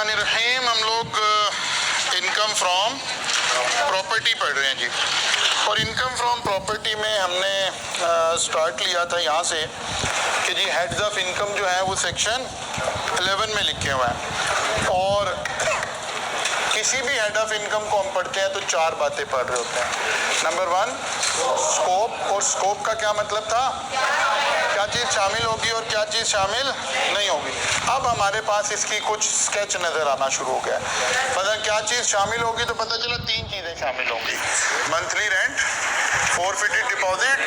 बिस्मिल्लाहिर्रहमानिर्रहीम। हम लोग इनकम फ्रॉम प्रॉपर्टी पढ़ रहे हैं जी। और इनकम फ्रॉम प्रॉपर्टी में हमने स्टार्ट लिया था यहाँ से कि जी हेड्स ऑफ इनकम जो है वो सेक्शन 11 में लिखे हुए हैं। और किसी भी हेड ऑफ इनकम को हम पढ़ते हैं तो चार बातें पढ़ रहे होते हैं। नंबर 1 स्कोप, और स्कोप का क्या मतलब था, क्या चीज़ शामिल होगी और क्या चीज़ शामिल नहीं होगी। अब हमारे पास इसकी कुछ स्केच नज़र आना शुरू हो गया। मतलब क्या चीज़ शामिल होगी तो पता चला 3 चीज़ें शामिल होंगी, मंथली रेंट, फोरफिटेड डिपॉजिट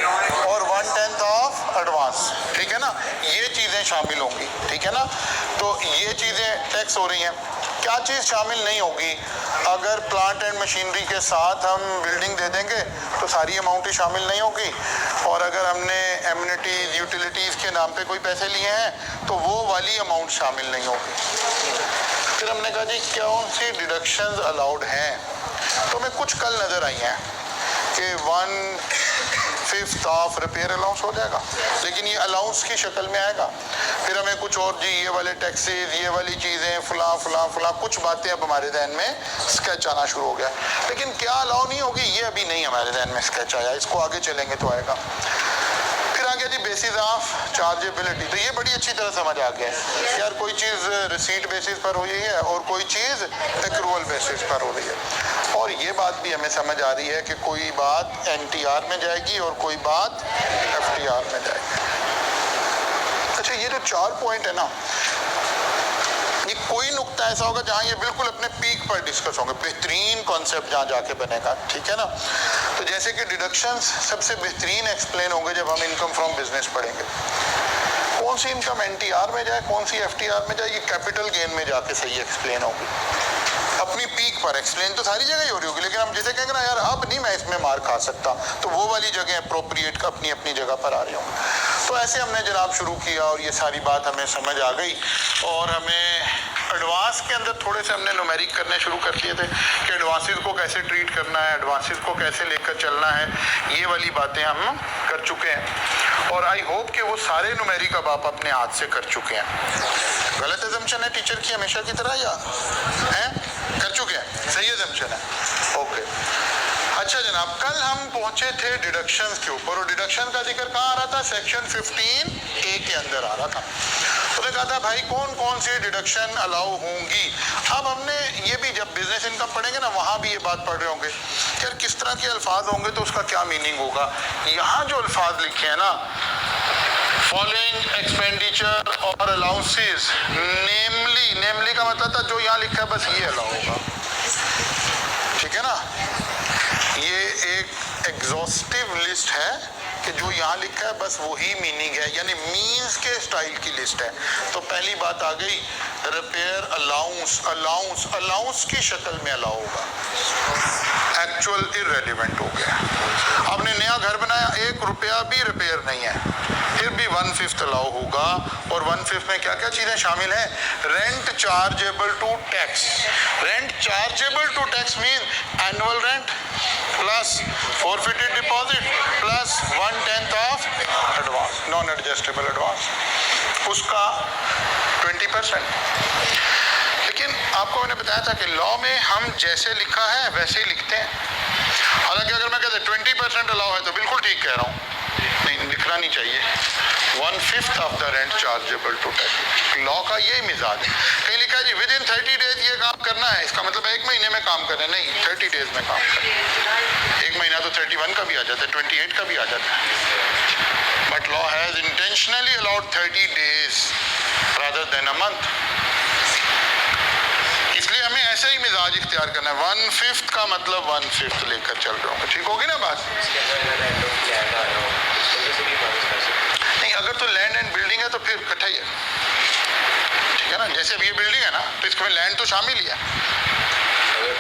और 1/10 ऑफ एडवांस। ठीक है ना, ये चीज़ें शामिल होंगी। ठीक है ना, तो ये चीज़ें टैक्स हो रही हैं। क्या चीज़ शामिल नहीं होगी, अगर प्लांट एंड मशीनरी के साथ हम बिल्डिंग दे देंगे तो सारी अमाउंट ही शामिल नहीं होगी। और अगर हमने एमिनिटीज़ यूटिलिटीज़ के नाम पे कोई पैसे लिए हैं तो वो वाली अमाउंट शामिल नहीं होगी। फिर हमने कहा जी कौन सी डिडक्शंस अलाउड हैं, तो हमें कुछ कल नज़र आई हैं कि 1/5 ऑफ रिपेयर अलाउंस हो जाएगा, लेकिन ये अलाउंस की शक्ल में आएगा। फिर हमें कुछ और जी ये वाले टैक्सेस, ये वाली चीज़ें, फला कुछ बातें अब हमारे जहन में स्केच आना शुरू हो गया। लेकिन क्या अलाउ नहीं होगी ये अभी नहीं हमारे जहन में स्केच आया, इसको आगे चलेंगे तो आएगा। फिर आ गया जी बेसिस ऑफ चार्जेबिलिटी। तो ये बड़ी अच्छी तरह समझ आ गया है यार, कोई चीज़ रिसीट बेसिस पर हो रही है और कोई चीज़ एक्रूअल बेसिस पर हो रही है। और ये बात भी हमें समझ आ रही है कि कोई बात NTR में जाएगी और कोई बात FTR में जाएगी। अच्छा, ये जो 4 पॉइंट है ना, ये कोई नुक्ता ऐसा होगा जहाँ ये बिल्कुल अपने पीक पर डिस्कस होंगे, बेहतरीन कॉन्सेप्ट जहाँ जाके बनेगा। ठीक है ना, तो जैसे कि डिडक्शंस सबसे बेहतरीन एक्सप्लेन होंगे जब हम इनकम फ्रॉम बिजनेस पढ़ेंगे। कौन सी इनकम NTR में जाए, कौन सी FTR में जाए, ये कैपिटल गेन में जाके सही एक्सप्लेन होगी। अपनी पीक पर एक्सप्लेन तो सारी जगह ही हो रही होगी, लेकिन हम जैसे कहेंगे ना यार अब नहीं मैं इसमें मार खा सकता, तो वो वाली जगह अप्रोप्रिएट अपनी अपनी जगह पर आ रही होंगी। तो ऐसे हमने जनाब शुरू किया और ये सारी बात हमें समझ आ गई। और हमें एडवांस के अंदर थोड़े से हमने न्यूमेरिक करने शुरू कर दिए थे कि एडवांसेस को कैसे ट्रीट करना है, एडवांसेस को कैसे लेकर चलना है, ये वाली बातें हम कर चुके हैं। और आई होप कि वो सारे न्यूमेरिक अब आप अपने हाथ से कर चुके हैं। गलत एजम्पशन है टीचर की हमेशा की तरह, या है कर चुके हैं? सही एजम्पशन है, ओके। अच्छा जनाब, कल हम पहुंचे थे डिडक्शंस के ऊपर, और डिडक्शन का जिक्र कहाँ आ रहा था, सेक्शन 15A के अंदर आ रहा था। उसने कहा था भाई कौन कौन सी डिडक्शन अलाउ होंगी। अब हमने ये भी जब बिजनेस इनकम पढ़ेंगे ना वहाँ भी ये बात पढ़ रहे होंगे कि यार किस तरह के अल्फाज होंगे तो उसका क्या मीनिंग होगा। यहाँ जो अल्फाज लिखे हैं ना, फॉलोइंग एक्सपेंडिचर और अलाउंसेस, नेमली का मतलब था जो यहाँ लिखा है बस ये अलाउ होगा। ठीक है ना, ये एक एग्जॉस्टिव लिस्ट है कि जो यहाँ लिखा है बस वही मीनिंग है, यानी मीन्स के स्टाइल की लिस्ट है। तो पहली बात आ गई, रिपेयर अलाउंस की शक्ल में अलाउ होगा, एक्चुअल इररेलेवेंट हो गया। आपने नया घर बनाया, 1 रुपया भी रिपेयर नहीं है, फिर भी 1/5 अलाउ होगा। और 1/5 में क्या क्या चीज़ें शामिल हैं, rent chargeable to tax. Rent chargeable to tax mean annual rent plus forfeited deposit plus 1/10 of advance, non adjustable advance, उसका 20%। लेकिन आपको मैंने बताया था कि लॉ में हम जैसे लिखा है वैसे ही लिखते हैं। हालांकि अगर मैं कहते 20% अलाउ है तो बिल्कुल ठीक कह रहा हूँ, नहीं लिखना नहीं चाहिए। 1/5 of the rent chargeable to tax, law का यही मिजाज है। कहीं लिखा है जी विद इन 30 डेज ये काम करना है, इसका मतलब 1 महीने में काम करना है, नहीं 30 डेज में काम करना है। 1 महीना तो 31 का भी आ जाता है, 28 का भी आ जाता है, but law has intentionally allowed 30 days rather than a month. इसलिए हमें ऐसे ही मिजाज इख्तियार करना है, 1/5 का मतलब 1/5 लेकर चल रहा हूँ। ठीक होगी ना बात? नहीं, अगर तो लैंड एंड बिल्डिंग है तो फिर इकट्ठा ही है। ठीक है ना, जैसे अब ये बिल्डिंग है ना तो इसमें लैंड तो शामिल ही है।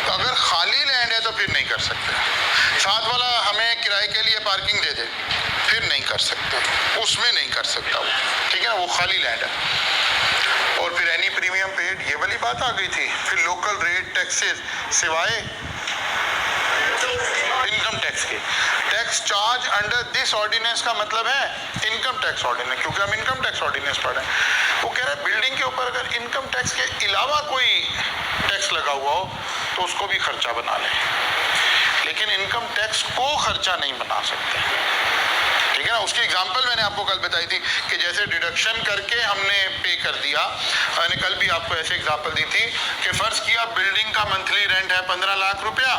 अगर खाली लैंड है तो फिर नहीं कर सकते। साथ वाला हमें किराए के लिए पार्किंग दे दे, फिर नहीं कर सकते, उसमें नहीं कर सकता वो। ठीक है ना, वो खाली लैंड है। और फिर एनी प्रीमियम पेड, ये वाली बात आ गई थी। फिर लोकल रेट टैक्सेस सिवाय इनकम टैक्स के, tax charge under this ordinance का मतलब है इनकम टैक्स ऑर्डिनेंस, क्योंकि हम इनकम टैक्स ऑर्डिनेंस पढ़ रहे हैं। वो कह रहा है बिल्डिंग के ऊपर ऊपर अगर इनकम टैक्स के अलावा कोई टैक्स लगा हुआ हो तो उसको भी खर्चा बना लें, लेकिन इनकम टैक्स को खर्चा नहीं बना सकते, ठीक है ना। उसकी एग्जांपल मैंने आपको कल बताई थी कि जैसे डिडक्शन करके हमने पे कर दिया, मैंने कल भी आपको ऐसे एग्जांपल दी थी कि फर्ज किया बिल्डिंग का मंथली रेंट है 15 लाख रुपया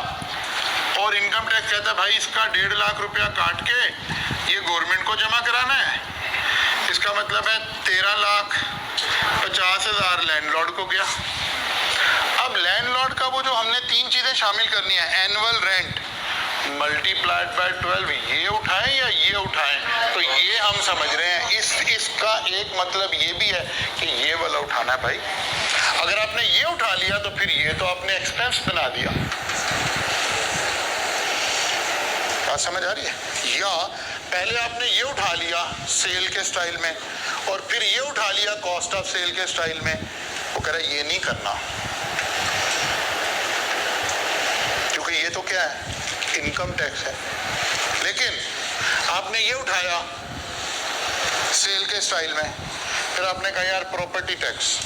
और इनकम टैक्स कहता है भाई इसका 1.5 लाख रुपया काट के ये गवर्नमेंट को जमा कराना है, इसका मतलब है 13,50,000 लैंडलॉर्ड को गया। अब लैंडलॉर्ड का वो जो हमने 3 चीजें शामिल करनी है, एनुअल रेंट मल्टीप्लाइड बाय 12, ये उठाएं या ये उठाएं, तो ये हम समझ रहे हैं इसका एक मतलब ये भी है कि ये वाला उठाना है भाई। अगर आपने ये उठा लिया तो फिर ये तो आपने एक्सपेंस बना दिया, बात समझ आ रही है। या पहले आपने ये उठा लिया सेल के स्टाइल में और फिर ये उठा लिया कॉस्ट ऑफ सेल के स्टाइल में, वो कह रहा है ये नहीं करना, क्योंकि ये तो क्या है, इनकम टैक्स है। लेकिन आपने ये उठाया सेल के स्टाइल में, फिर आपने कहा यार प्रॉपर्टी टैक्स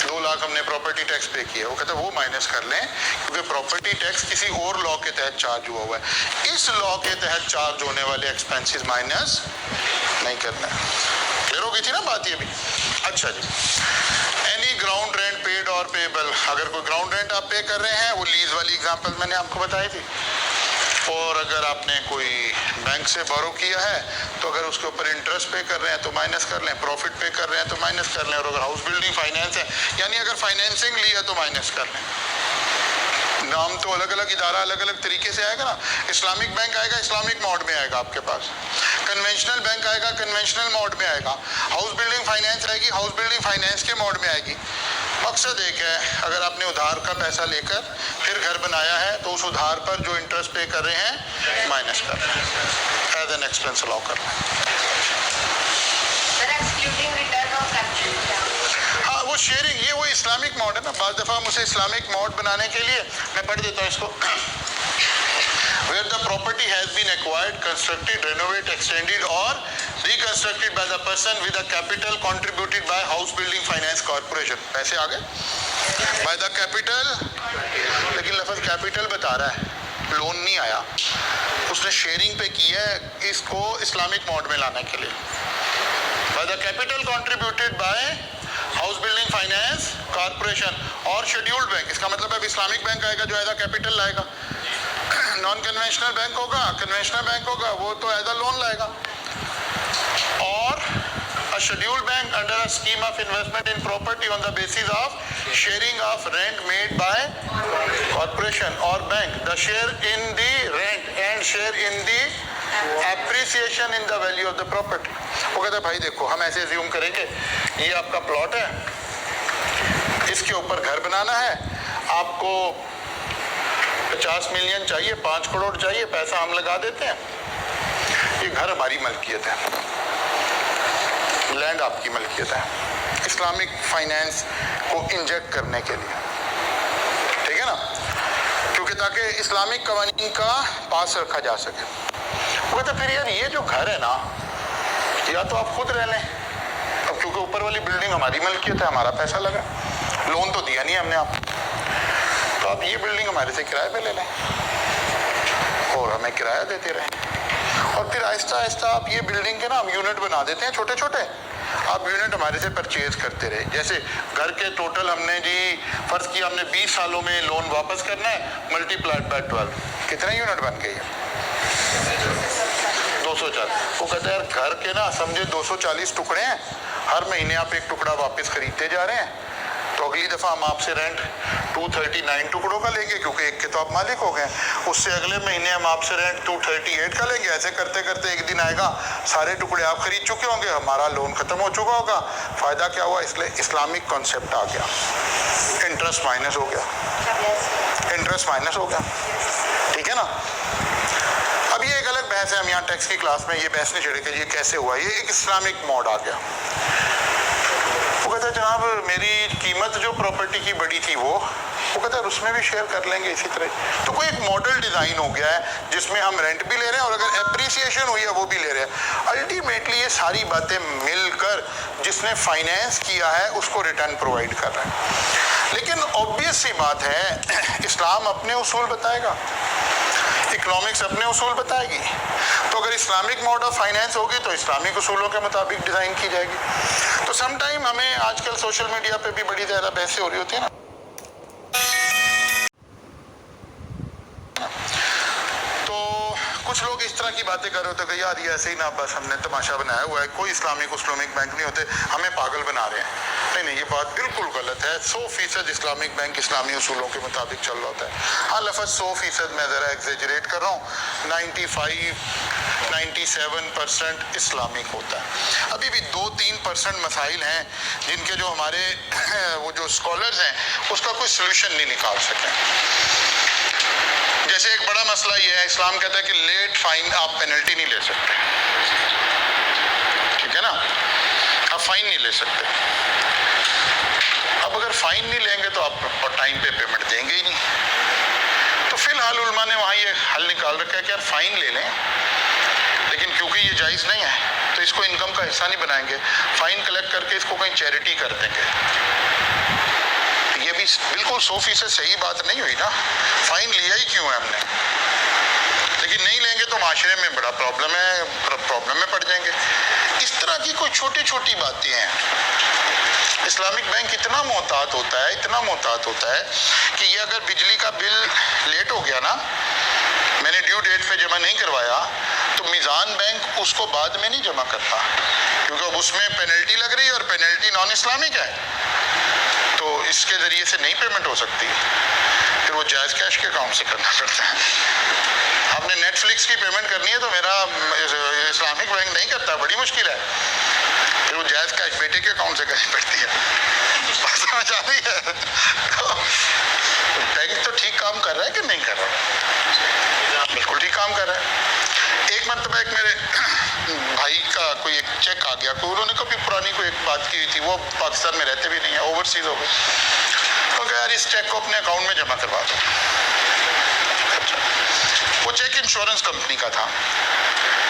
2 लाख हमने प्रॉपर्टी टैक्स पे किया, वो कहता है वो माइनस कर लें क्योंकि प्रॉपर्टी टैक्स किसी और लॉ के तहत चार्ज हुआ हुआ है, इस लॉ के तहत चार्ज होने वाले एक्सपेंसेस माइनस नहीं करना है। क्लियर हो गई थी ना बात ये भी। अच्छा जी, एनी ग्राउंड रेंट पेड और पेएबल, अगर कोई ग्राउंड रेंट आप पे कर रहे हैं, वो लीज वाली एग्जांपल मैंने आपको बताई थी, और अगर आपने कोई बैंक से बोरो किया है तो अगर उसके ऊपर इंटरेस्ट पे कर रहे हैं तो माइनस कर लें, प्रॉफिट पे कर रहे हैं तो माइनस कर लें, और अगर हाउस बिल्डिंग फाइनेंस है यानी अगर फाइनेंसिंग ली है तो माइनस कर लें। नाम तो अलग अलग इदारा अलग अलग तरीके से आएगा ना, इस्लामिक बैंक आएगा इस्लामिक मोड में आएगा आपके पास, कन्वेंशनल बैंक आएगा कन्वेंशनल मोड में आएगा, हाउस बिल्डिंग फाइनेंस आएगी हाउस बिल्डिंग फाइनेंस के मोड में आएगी। मकसद एक है, अगर आपने उधार का पैसा लेकर फिर घर बनाया है तो उस उधार पर जो इंटरेस्ट पे कर रहे हैं माइनस कर रहे हैं, एज एन एक्सपेंस अलाउ कर रहे हैं। हाँ वो शेयरिंग, ये वो इस्लामिक मोड है ना, बाज़ दफ़ा हम उसे इस्लामिक मोड बनाने के लिए, मैं पढ़ देता हूँ इसको, where the property has been acquired, constructed, renovated, extended or reconstructed by the person with the capital contributed by House Building Finance Corporation। पैसे आ गए by the capital, लेकिन लफ्ज़ कैपिटल बता रहा है, लोन नहीं आया, उसने शेयरिंग पे की है इसको इस्लामिक मोड में लाने के लिए। by the capital contributed by house building finance corporation और शेड्यूल्ड बैंक, इसका मतलब है इस्लामिक बैंक आएगा जो एज अ कैपिटल लाएगा, नॉन कन्वेंशनल बैंक होगा कन्वेंशनल बैंक होगा वो तो एज अ लोन लाएगा, और a scheduled bank under a scheme of investment in property on the basis of sharing of rent made by corporation or bank, the share in the rent and share in the appreciation in the value of the property। वो कहता है भाई देखो हम ऐसे assume करेंगे ये आपका प्लॉट है, इसके ऊपर घर बनाना है, आपको 50 मिलियन चाहिए, 5 करोड़ चाहिए, पैसा हम लगा देते हैं, ये घर हमारी मलकियत है, लैंड आपकी मलकियत है, इस्लामिक फाइनेंस को इंजेक्ट करने के लिए, ठीक है ना, क्योंकि ताकि इस्लामिक कवानीन का पास रखा जा सके। वो कहते फिर यार ये जो घर है ना, या तो आप खुद रह लें, अब क्योंकि ऊपर वाली बिल्डिंग हमारी मलकियत है, हमारा पैसा लगा, लोन तो दिया नहीं हमने आपको, तो आप ये बिल्डिंग हमारे से किराए पे ले लें और हमें किराया देते रहें, और फिर आहिस्ता आहिस्ता आप ये बिल्डिंग के ना हम यूनिट बना देते हैं छोटे छोटे, आप यूनिट हमारे से परचेज करते रहे। जैसे घर के टोटल हमने जी फर्ज किया हमने 20 सालों में लोन वापस करना है, मल्टीप्लाइड बाय 12, कितने यूनिट बन गए? 240। वो कहते हैं यार घर के ना समझे 240 टुकड़े हैं, हर महीने आप एक टुकड़ा वापस खरीदते जा रहे हैं, तो अगली दफ़ा हम आपसे रेंट 239 टुकड़ों का लेंगे क्योंकि एक के तो आप मालिक हो गए, उससे अगले महीने हम आपसे रेंट 238 का लेंगे, ऐसे करते करते एक दिन आएगा सारे टुकड़े आप खरीद चुके होंगे, हमारा लोन ख़त्म हो चुका होगा, फ़ायदा क्या हुआ? इसलिए इस्लामिक कॉन्सेप्ट आ गया, इंटरेस्ट माइनस हो गया, इंटरेस्ट माइनस हो गया, ठीक है ना। अब ये एक अलग बहस है, हम यहाँ टैक्स की क्लास में ये बहस नहीं छेड़े कि ये कैसे हुआ, ये एक इस्लामिक मोड आ गया। वो कहते हैं जनाब मेरी कीमत जो प्रॉपर्टी की बड़ी थी वो कहता है उसमें भी शेयर कर लेंगे इसी तरह। तो कोई एक मॉडल डिज़ाइन हो गया है जिसमें हम रेंट भी ले रहे हैं और अगर एप्रिसिएशन हुई है वो भी ले रहे हैं। अल्टीमेटली ये सारी बातें मिलकर जिसने फाइनेंस किया है उसको रिटर्न प्रोवाइड कर रहा है। लेकिन ऑब्वियस सी बात है, इस्लाम अपने उसूल बताएगा, इकोनॉमिक्स अपने उसूल बताएगी। तो अगर इस्लामिक मोड ऑफ फाइनेंस होगी तो इस्लामिक उसूलों के मुताबिक डिज़ाइन की जाएगी। तो सम टाइम हमें आजकल सोशल मीडिया पे भी बड़ी ज़्यादा बहसें हो रही होती है ना, तो कुछ लोग इस तरह की बातें कर रहे होते कि यार ये ऐसे ही ना बस हमने तमाशा बनाया हुआ है, कोई इस्लामिक बैंक नहीं होते, हमें पागल बना रहे हैं। नहीं, ये बात बिल्कुल गलत है। 100% इस्लामिक बैंक इस्लामी उसूलों के मुताबिक चल रहा होता है। हाँ, लफ्ज़ 100% मैं ज़रा एग्जेजरेट कर रहा हूँ, 97% इस्लामिक होता है। अभी भी 2-3% मसाइल हैं जिनके जो हमारे वो जो स्कॉलर्स हैं उसका कोई सोल्यूशन नहीं निकाल सके। जैसे एक बड़ा मसला ये है, इस्लाम कहता है कि लेट फाइन आप पेनल्टी नहीं ले सकते, ठीक है ना, आप फाइन नहीं ले सकते। अब अगर फाइन नहीं लेंगे तो आप टाइम पे पेमेंट देंगे ही नहीं। तो फिलहाल उलमा ने वहाँ ये हल निकाल रखा है कि यार फाइन ले लें, लेकिन क्योंकि ये जायज़ नहीं है तो इसको इनकम का हिस्सा नहीं बनाएंगे, फाइन कलेक्ट करके इसको कहीं चैरिटी कर देंगे। ये भी बिल्कुल 100% सही बात नहीं हुई ना, फाइन लिया ही क्यों है हमने, लेकिन नहीं लेंगे तो माशरे में बड़ा प्रॉब्लम में पड़ जाएंगे। इस तरह की कोई छोटी छोटी बातें हैं। इस्लामिक बैंक इतना मोहतात होता है कि ये अगर बिजली का बिल लेट हो गया ना, मैंने ड्यू डेट पे जमा नहीं करवाया, तो मीज़ान बैंक उसको बाद में नहीं जमा करता, क्योंकि अब उसमें पेनल्टी लग रही है और पेनल्टी नॉन इस्लामिक है, तो इसके ज़रिए से नहीं पेमेंट हो सकती, फिर वो जायज़ कैश के अकाउंट से करना पड़ता है। आपने नेटफ्लिक्स की पेमेंट करनी है तो मेरा इस्लामिक बैंक नहीं करता, बड़ी मुश्किल है, फिर वो जायज़ कैश बेटे के अकाउंट से करनी पड़ती है। समझ आ रही है? तो बैंक तो ठीक काम कर रहा है कि नहीं कर रहा? बिल्कुल ठीक काम कर रहा है। एक मरतबा एक मेरे भाई का कोई एक चेक आ गया, कोई उन्होंने कभी पुरानी कोई एक बात की थी, वो पाकिस्तान में रहते भी नहीं है, ओवरसीज हो गए, तो कहा यार इस चेक को अपने अकाउंट में जमा करवा दो। वो चेक इंश्योरेंस कंपनी का था,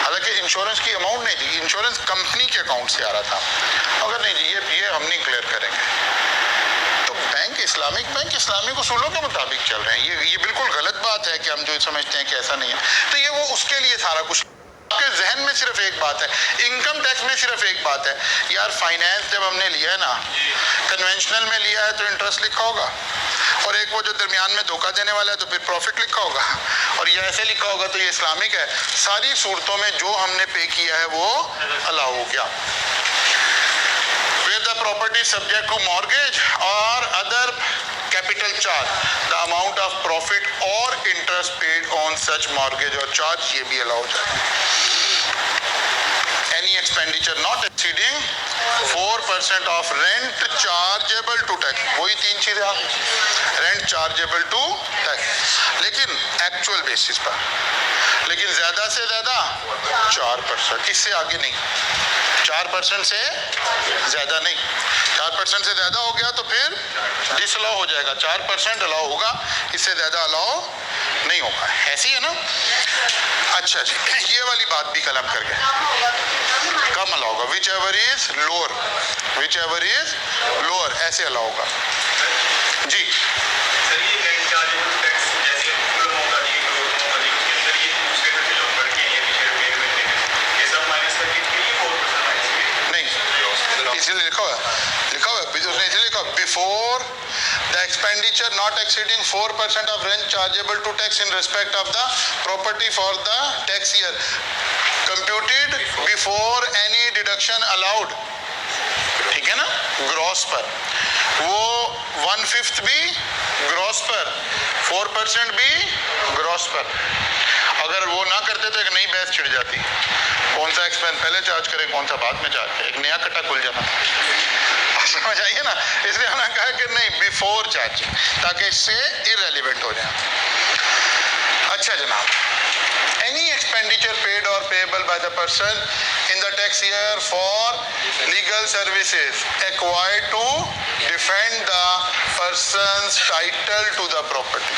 हालांकि इंश्योरेंस की अमाउंट नहीं थी, इंश्योरेंस कंपनी के अकाउंट से आ रहा था। अगर नहीं जी ये हम नहीं क्लियर करेंगे, तो बैंक इस्लामिक उसूलों के मुताबिक चल रहे हैं। ये बिल्कुल गलत बात है कि हम जो समझते हैं कि ऐसा नहीं है, तो ये वो उसके लिए सारा कुछ। आपके जहन में सिर्फ एक बात है, इनकम टैक्स में सिर्फ एक बात है, यार फाइनेंस जब हमने लिया है ना, कन्वेंशनल में लिया है तो इंटरेस्ट लिखा होगा, और एक वो जो दरमियान में धोखा देने वाला है तो फिर प्रॉफिट लिखा होगा, और ये ऐसे लिखा होगा तो ये इस्लामिक है। सारी सूरतों में जो हमने पे किया है वो अलाउ हो गया। Where the property is subject to mortgage or other capital charge, the amount of profit or interest paid on such mortgage or charge ये भी अलाउ हो जाएगा। Any expenditure not exceeding 4% of rent chargeable to tax, वही तीन चीजें आप rent chargeable to tax, लेकिन actual basis पर, लेकिन ज्यादा से ज्यादा 4%, इससे आगे नहीं, 4% से ज्यादा नहीं, 4% से ज्यादा हो गया तो फिर डिसअलाउ हो जाएगा, 4% अलाउ होगा, इससे ज्यादा अलाउ नहीं होगा। ऐसी है ना? अच्छा जी, ये वाली बात भी कलम कर गए, कम अलाउ होगा, विच एवर इज लोअर ऐसे अलाउ होगा जी। इसलिए लिखा हुआ है उसने, इसलिए लिखा before the expenditure not exceeding 4% of rent chargeable to tax in respect of the property for the tax year computed before any deduction allowed, ठीक है ना, ग्रॉस पर, वो 1/5 भी ग्रॉस पर, 4% भी ग्रॉस पर। अगर वो ना करते तो एक नई बहस छिड़ जाती, कौन सा एक्सपेंस पहले चार्ज करें, कौन सा बाद में चार्ज करें, एक नया कट्टा खुल जाता। समझ आइए ना, इसलिए हमने कहा कि नहीं बिफोर चार्जिंग, ताकि इससे इररेलेवेंट हो जाए। अच्छा जनाब, any expenditure paid or payable by the person in the tax year for legal services acquired to defend the person's title to the property.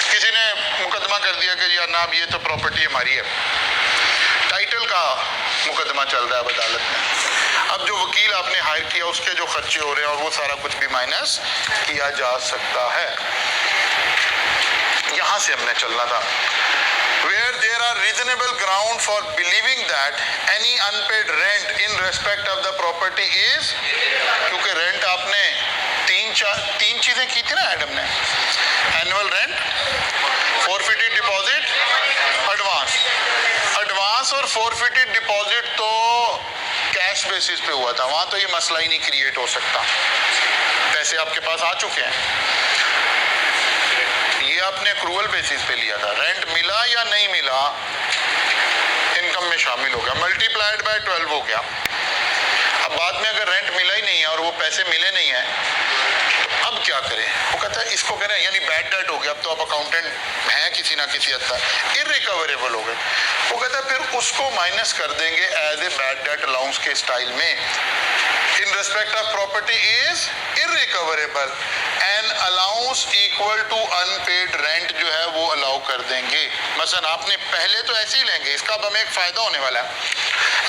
किसी ने मुकदमा कर दिया कि यार नाब ये तो प्रॉपर्टी हमारी है, टाइटल का मुकदमा चल रहा है अदालत में। अब जो वकील आपने हायर किया उसके जो खर्चे हो रहे हैं और वो सारा कुछ भी माइनस किया जा सकता है। यहां से हमने चलना था। Where there are reasonable ground for believing that any unpaid rent in respect of the property is, क्योंकि रेंट आपने तीन चीजें की थी ना एडम ने, annual rent, forfeited deposit, advance और फोरफिटेड डिपॉजिट तो कैश बेसिस पे हुआ था, वहां तो ये मसला ही नहीं क्रिएट हो सकता, पैसे आपके पास आ चुके हैं। ये आपने एक्रूअल बेसिस पे लिया था, रेंट मिला या नहीं मिला इनकम में शामिल हो गया, मल्टीप्लाइड बाय 12 हो गया। अब बाद में अगर रेंट मिला ही नहीं है और वो पैसे मिले नहीं है तो अब क्या करें? वो कहता है इसको करें, यानी बैड डेट हो गया, अब तो आप अकाउंटेंट हैं किसी ना किसी हद तक, इररिकवरेबल हो गए। वो कहता है फिर उसको माइनस कर देंगे as a bad debt allowance के स्टाइल में। In respect of property is irrecoverable and allowance equal to unpaid rent जो है वो अलाउ कर देंगे। मसलन आपने पहले तो ऐसे ही लेंगे, इसका अब हमें एक फायदा होने वाला है।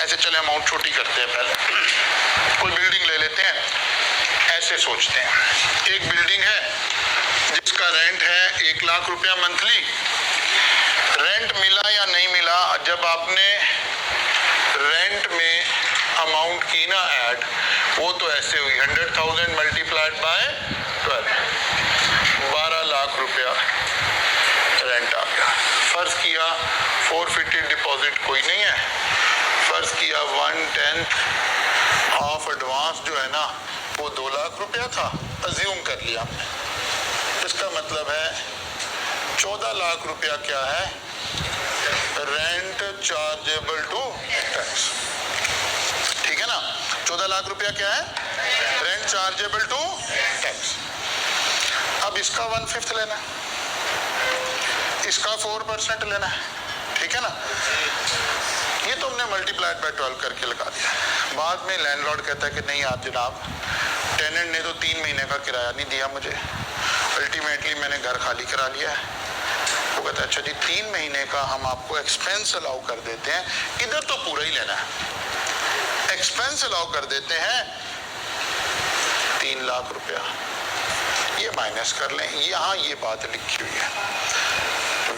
ऐसे चले अमाउंट छोटी करते हैं, पहले कोई बिल्डिंग ले लेते हैं, ऐसे सोचते हैं एक बिल्डिंग है जिसका रेंट है 1 लाख रुपया मंथली, रेंट मिला या नहीं मिला, जब आपने रेंट में अमाउंट की ना ऐड, वो तो ऐसे हुई 100,000 मल्टीप्लाइड बाय 12, 12 लाख रुपया रेंट आ गया। फर्ज किया फोरफिटेड डिपॉजिट कोई नहीं है, फर्ज किया 1/10 ऑफ एडवांस जो है ना वो 2 लाख रुपया था, अज्यूम कर लिया हमने, इसका मतलब है 14 लाख रुपया क्या है, रेंट चार्जेबल टू टैक्स। ठीक है ना, 14 लाख रुपया क्या है, रेंट चार्जेबल टू टैक्स। अब इसका 1/5 लेना है, इसका 4% लेना है, ठीक है ना। ये तो हमने मल्टीप्लाइड बाय 12 करके लगा दिया। बाद में लैंडलॉर्ड कहता है कि नहीं आप जनाब, टेनेंट ने तो 3 महीने का किराया नहीं दिया मुझे, अल्टीमेटली मैंने घर खाली करा लिया है। वो कहता है अच्छा जी 3 महीने का हम आपको एक्सपेंस अलाउ कर देते हैं, इधर तो पूरा ही लेना है, एक्सपेंस अलाउ कर देते हैं 3 लाख रुपया, ये माइनस कर लें। यहाँ ये बात लिखी हुई है,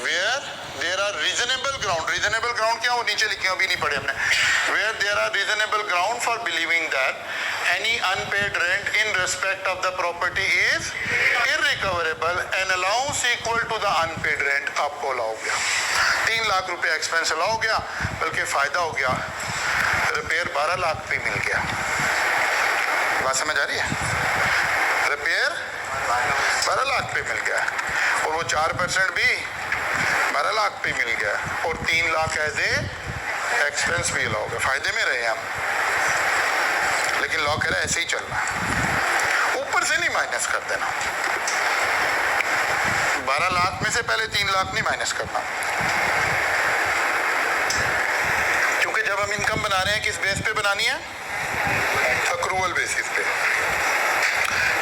where there are reasonable ground, reasonable ground क्या वो नीचे लिखे अभी नहीं पढ़े हमने, where there are reasonable ground for believing that any unpaid rent in respect of the property is irrecoverable and allowance equal to the unpaid rent, आपको allow हो गया 3 लाख रुपया एक्सपेंस अलाउ हो गया, बल्कि फायदा हो गया, रिपेयर 12 लाख पे मिल गया। बात समझ आ रही है, रिपेयर 12 लाख पे मिल गया और वो 4% भी 12 लाख पे मिल गया और 3 लाख एज ए एक्सपेंस भी अलाउ हो गया, फायदे में रहे हम। लेकिन लॉ कह रहा है ऐसे ही चलना, ऊपर से नहीं माइनस कर देना, 12 लाख में से पहले 3 लाख नहीं माइनस करना, क्योंकि जब हम इनकम बना रहे हैं किस बेस पे बनानी है, अक्रूवल बेसिस पे।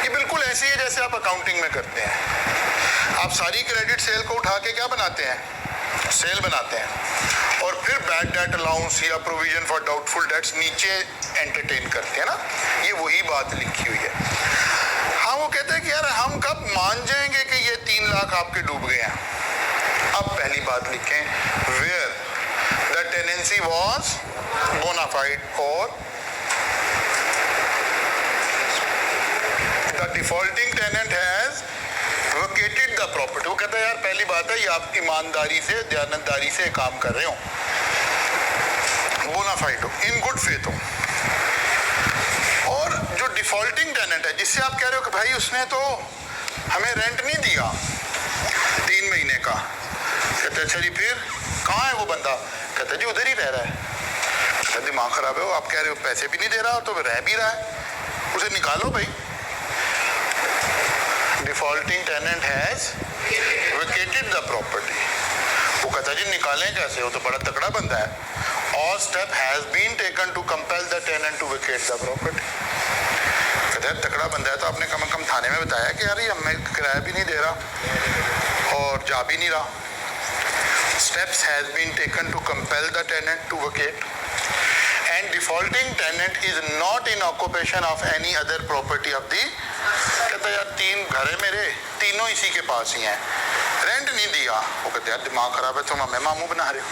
ये बिल्कुल ऐसे ही है जैसे आप अकाउंटिंग में करते हैं, आप सारी क्रेडिट सेल को उठा के क्या बनाते हैं, सेल बनाते हैं, और फिर बैड डेट अलाउंस या प्रोविजन फॉर डाउटफुल डेट्स नीचे एंटरटेन करते हैं ना, ये वही बात लिखी हुई है। हाँ वो कहते हैं कि यार हम कब मान जाएंगे कि ये 3 लाख आपके डूब गए हैं। अब पहली बात लिखें, where the tenancy was bona fide और the defaulting tenant has vacated the property. वो कहता है यार पहली बात है ये आप ईमानदारी से दयानतदारी से काम कर रहे हो, बोनाफाइड हो, इन गुड फेथ हो। और जो डिफॉल्टिंग टेनेंट है जिससे आप कह रहे हो कि भाई उसने तो हमें रेंट नहीं दिया 3 महीने का, कहते अच्छा जी फिर कहाँ है वो बंदा, कहते जी उधर ही रह रहा है। कहते दिमाग खराब है, वो आप कह रहे हो पैसे भी नहीं दे रहा तो रह भी रहा है, उसे निकालो भाई। Defaulting tenant has vacated the property वो कहता है जी निकालें कैसे, वो तो बड़ा तगड़ा बंदा है। All step has been taken to compel the tenant to vacate the property। कहता है तगड़ा बंदा है तो आपने कम से कम थाने में बताया कि यार ये हमें किराया भी नहीं दे रहा और जा भी नहीं रहा। Steps has been taken to compel the tenant to vacate and defaulting tenant is not in occupation of any other property of the। कहता है यार 3 घर है मेरे, तीनों इसी के पास ही हैं, रेंट नहीं दिया। वो कहते यार दिमाग खराब है, तुम हमें मामू बना रहे हो।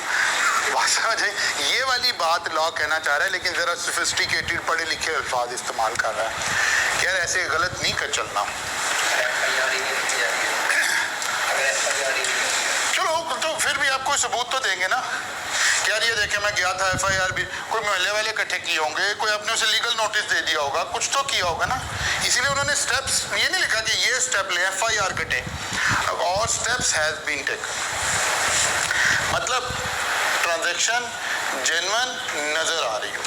बात समझ है, ये वाली बात लॉ कहना चाह रहा है, लेकिन जरा सोफिस्टिकेटेड पढ़े लिखे अल्फाज इस्तेमाल कर रहा है। यार ऐसे गलत नहीं कर चलना। चलो तो फिर भी आप कोई सबूत तो देंगे ना कि यार ये देखे मैं गया था, FIR भी कोई मोहल्ले वाले इकट्ठे किए होंगे, कोई अपने उसे लीगल नोटिस दे दिया होगा, कुछ तो किया होगा ना। इसीलिए उन्होंने स्टेप्स ये नहीं लिखा कि ये स्टेप ले FIR कटे, और स्टेप्स हैज बीन टेकन, मतलब ट्रांजैक्शन जेन्युइन नजर आ रही हो।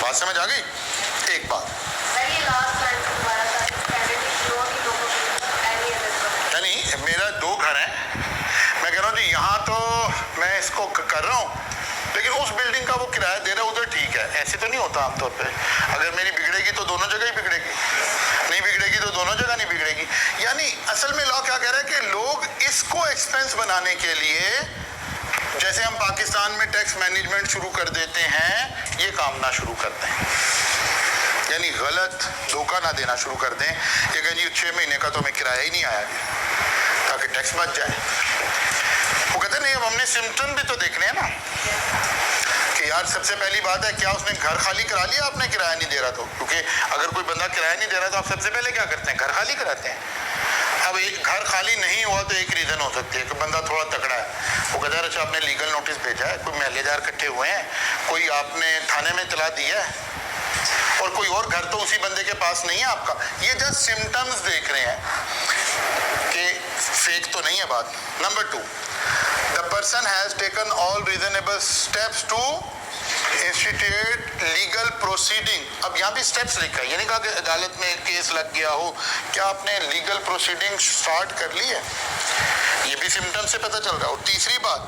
बात समझ आ गई? एक बात यानी मेरा 2 घर हैं, मैं कह रहा हूँ जी यहाँ तो मैं इसको कर रहा हूँ, लेकिन उस बिल्डिंग का वो किराया दे रहा है उधर, ठीक है। ऐसे तो नहीं होता आमतौर पे, अगर मेरी बिगड़ेगी तो दोनों जगह ही बिगड़ेगी, नहीं बिगड़ेगी तो दोनों जगह नहीं बिगड़ेगी। यानी असल में लॉ क्या कह रहा है कि लोग इसको एक्सपेंस बनाने के लिए, जैसे हम पाकिस्तान में टैक्स मैनेजमेंट शुरू कर देते हैं, ये काम ना शुरू करते हैं, यानी गलत धोखा ना देना शुरू कर दें। ये कहें जी 6 महीने का तो हमें किराया ही नहीं आया, ताकि टैक्स बच जाए। वो कहते नहीं, अब हमने सिम्टम भी तो देखने हैं ना कि यार सबसे पहली बात है क्या उसने घर खाली करा लिया, आपने किराया नहीं दे रहा तो, क्योंकि अगर कोई बंदा किराया नहीं दे रहा तो आप सबसे पहले क्या करते हैं, घर खाली कराते हैं। अब एक घर खाली नहीं हुआ तो एक रीज़न हो सकती है कि बंदा थोड़ा तगड़ा है, वो कहता है अच्छा आपने लीगल नोटिस भेजा है, कोई महल्लेदार इकट्ठे हुए हैं, कोई आपने थाने में इतला दिया है, और कोई और घर तो उसी बंदे के पास नहीं है आपका। ये जस्ट सिम्टम्स देख रहे हैं कि फेक तो नहीं है बात। Number 2, the person has taken all reasonable steps to institute legal proceeding. अब यहाँ भी स्टेप्स लिखा है, ये नहीं कहा कि अदालत में केस लग गया हो, क्या आपने लीगल प्रोसीडिंग स्टार्ट कर ली है, ये भी सिम्टम से पता चल रहा है। और तीसरी बात,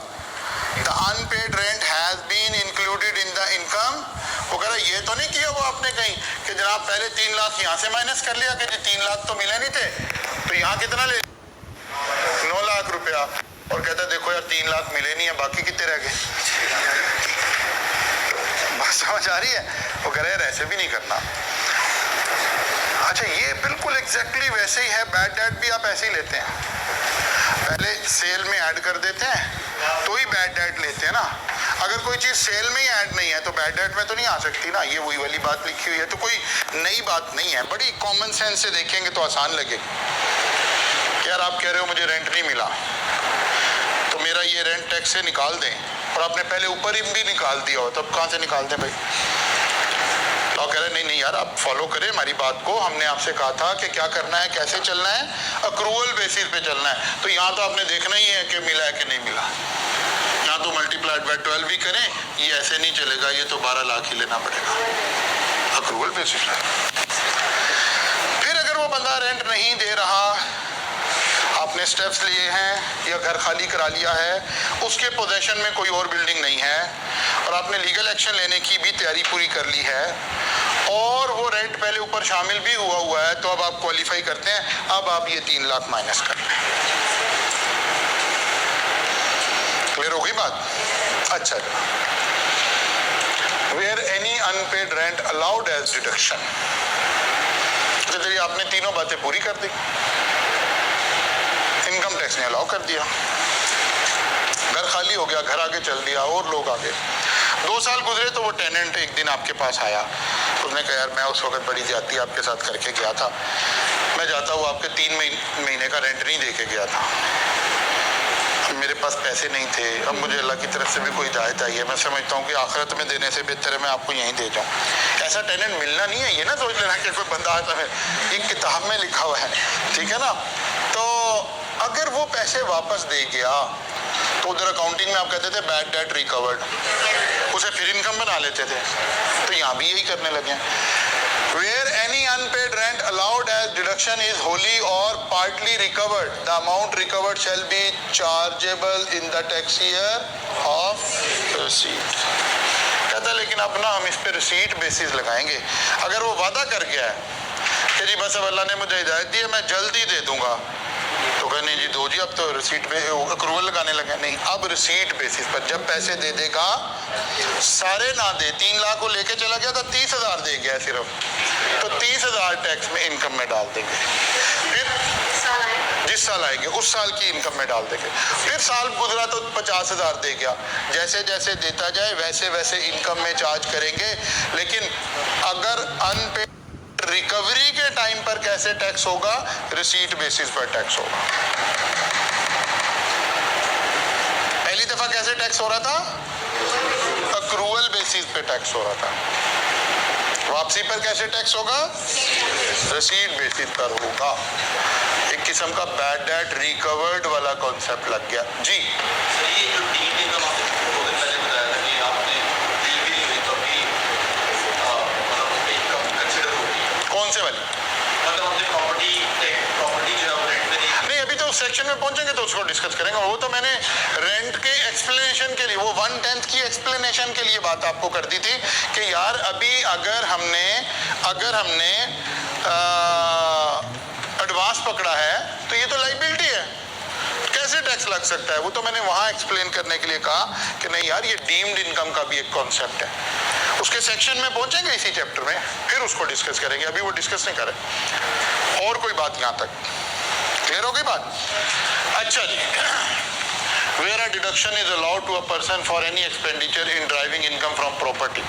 the unpaid rent has been included in the income. वो कह रहा है ये तो नहीं किया वो आपने कहीं कि जनाब पहले 3 लाख यहाँ से माइनस कर लिया कि 3 लाख तो मिले नहीं थे, तो यहाँ कितना ले 9 लाख रुपया, और कहता देखो यार 3 लाख मिले नहीं है, बाकी कितने रह गए। बात समझ आ रही है? वो कह रहे हैं ऐसे भी नहीं करना। अच्छा ये बिल्कुल एग्जैक्टली वैसे ही है, बैड डेट भी आप ऐसे ही लेते हैं, पहले सेल में ऐड कर देते हैं तो ही बैड डेट लेते हैं ना। अगर कोई चीज़ सेल में ही ऐड नहीं है तो बैड डेट में तो नहीं आ सकती ना, ये वही वाली बात लिखी हुई है, तो कोई नई बात नहीं है। बड़ी कॉमन सेंस से देखेंगे तो आसान लगे। यार आप कह रहे हो मुझे रेंट नहीं मिला तो मेरा ये रेंट टैक्स से निकाल दें, और आपने पहले ऊपर ही भी निकाल दिया हो, तब कहाँ से निकाल दें भाई? तो कह रहे नहीं यार आप फॉलो करें हमारी बात को, हमने आपसे कहा था कि क्या करना है, कैसे चलना है, अक्रूवल बेसिस पे चलना है। तो यहाँ तो आपने देखना ही है कि मिला है कि नहीं मिला, यहाँ तो मल्टीप्लाइड बाय 12 भी करें, ये ऐसे नहीं चलेगा, ये तो 12 लाख ही लेना पड़ेगा अक्रूवल बेसिस पे। फिर अगर वो बंदा रेंट नहीं दे रहा, आपने स्टेप्स लिए हैं या घर खाली करा लिया है, उसके पोजेशन में कोई और बिल्डिंग नहीं है, और आपने लीगल एक्शन लेने की भी तैयारी पूरी कर ली है, और वो रेंट पहले ऊपर शामिल भी हुआ है, तो अब आप क्वालिफाई करते हैं, अब आप ये 3 लाख माइनस कर लें। क्लियर हो गई बात? अच्छा, where any unpaid rent allowed as deduction. तो चलिए आपने तीनों बातें पूरी कर दी, इनकम टैक्स ने अलाउ कर दिया, घर खाली हो गया, घर आगे चल दिया, और लोग आगे। 2 साल गुजरे तो वो टेनेंट एक दिन आपके पास आया, उसने कहा यार मैं उस वक्त बड़ी ज्यादती आपके साथ करके गया था, मैं जाता हूँ आपके 3 महीने का रेंट नहीं दे के गया था, मेरे पास पैसे नहीं थे, अब मुझे अल्लाह की तरफ से भी कोई हिदायत आई है, मैं समझता हूँ कि आखिरत में देने से बेहतर है मैं आपको यहीं दे जाऊँ। ऐसा टेनेंट मिलना नहीं है, ये ना सोच लेना कि कोई बंदा आता है, एक किताब में लिखा हुआ है, ठीक है ना। तो अगर वो पैसे वापस दे गया तो उधर अकाउंटिंग में आप कहते थे बैड डेट रिकवर्ड, उसे फिर इनकम बना लेते थे, तो यहाँ भी यही करने लगे। Where any unpaid rent allowed as deduction is wholly or partly recovered, the amount recovered shall be chargeable in the tax year of receipt. कहता है लेकिन अब ना हम इस पे रिसीट बेसिस लगाएंगे। अगर वो वादा कर गया है कि जी बस अब अल्लाह ने मुझे हिदायत दी है मैं जल्दी दे दूंगा, तो कहा नहीं जी दो जी, अब तो रिसीट पे अक्रूवल लगाने लगे। नहीं, अब रिसीट बेसिस पर जब पैसे दे देगा, सारे ना दे, 3 लाख को लेके चला गया था, 30,000 दे गया सिर्फ, तो 30,000 टैक्स में इनकम में डाल देंगे। फिर जिस साल आएंगे उस साल की इनकम में डाल देंगे। फिर साल गुजरा तो 50,000 दे गया, जैसे जैसे देता जाए वैसे वैसे इनकम में चार्ज करेंगे। लेकिन अगर अनपेड रिकवरी के टाइम पर कैसे टैक्स होगा? रिसीट बेसिस पर टैक्स होगा। पहली दफा कैसे टैक्स हो रहा था? अक्रूवल बेसिस पे टैक्स हो रहा था। वापसी पर कैसे टैक्स होगा? रिसीट बेसिस पर होगा। एक किस्म का बैड डेट रिकवर्ड वाला कॉन्सेप्ट लग गया जी। ये जो डीड इनकम आपने पहले बताया था कि आपने डील भी नहीं हुई तो भी मतलब इनकम कंसीडर होगी। कौन से वाली? मतलब हमने प्रॉपर्टी जो है रेंट पे नहीं, अभी तो उस सेक्शन में पहुंचेंगे तो उसको डिस्कस करेंगे। वो तो मैंने रेंट के एक्सप्लेनेशन के लिए, वो 1/10 की एक्सप्लेनेशन के लिए बात आपको कर दी थी कि यार अभी अगर हमने एडवांस पकड़ा है तो ये तो लाइबिलिटी है, कैसे टैक्स लग सकता है? वो तो मैंने वहां एक्सप्लेन करने के लिए कहा कि नहीं यार ये डीम्ड इनकम का भी एक कॉन्सेप्ट है। उसके सेक्शन में पहुंचेंगे इसी चैप्टर में, फिर उसको डिस्कस करेंगे, अभी वो डिस्कस नहीं करें। और कोई बात यहां तक क्लियर हो गई बात? अच्छा जी, where a deduction is allowed to a person for any expenditure in deriving income from property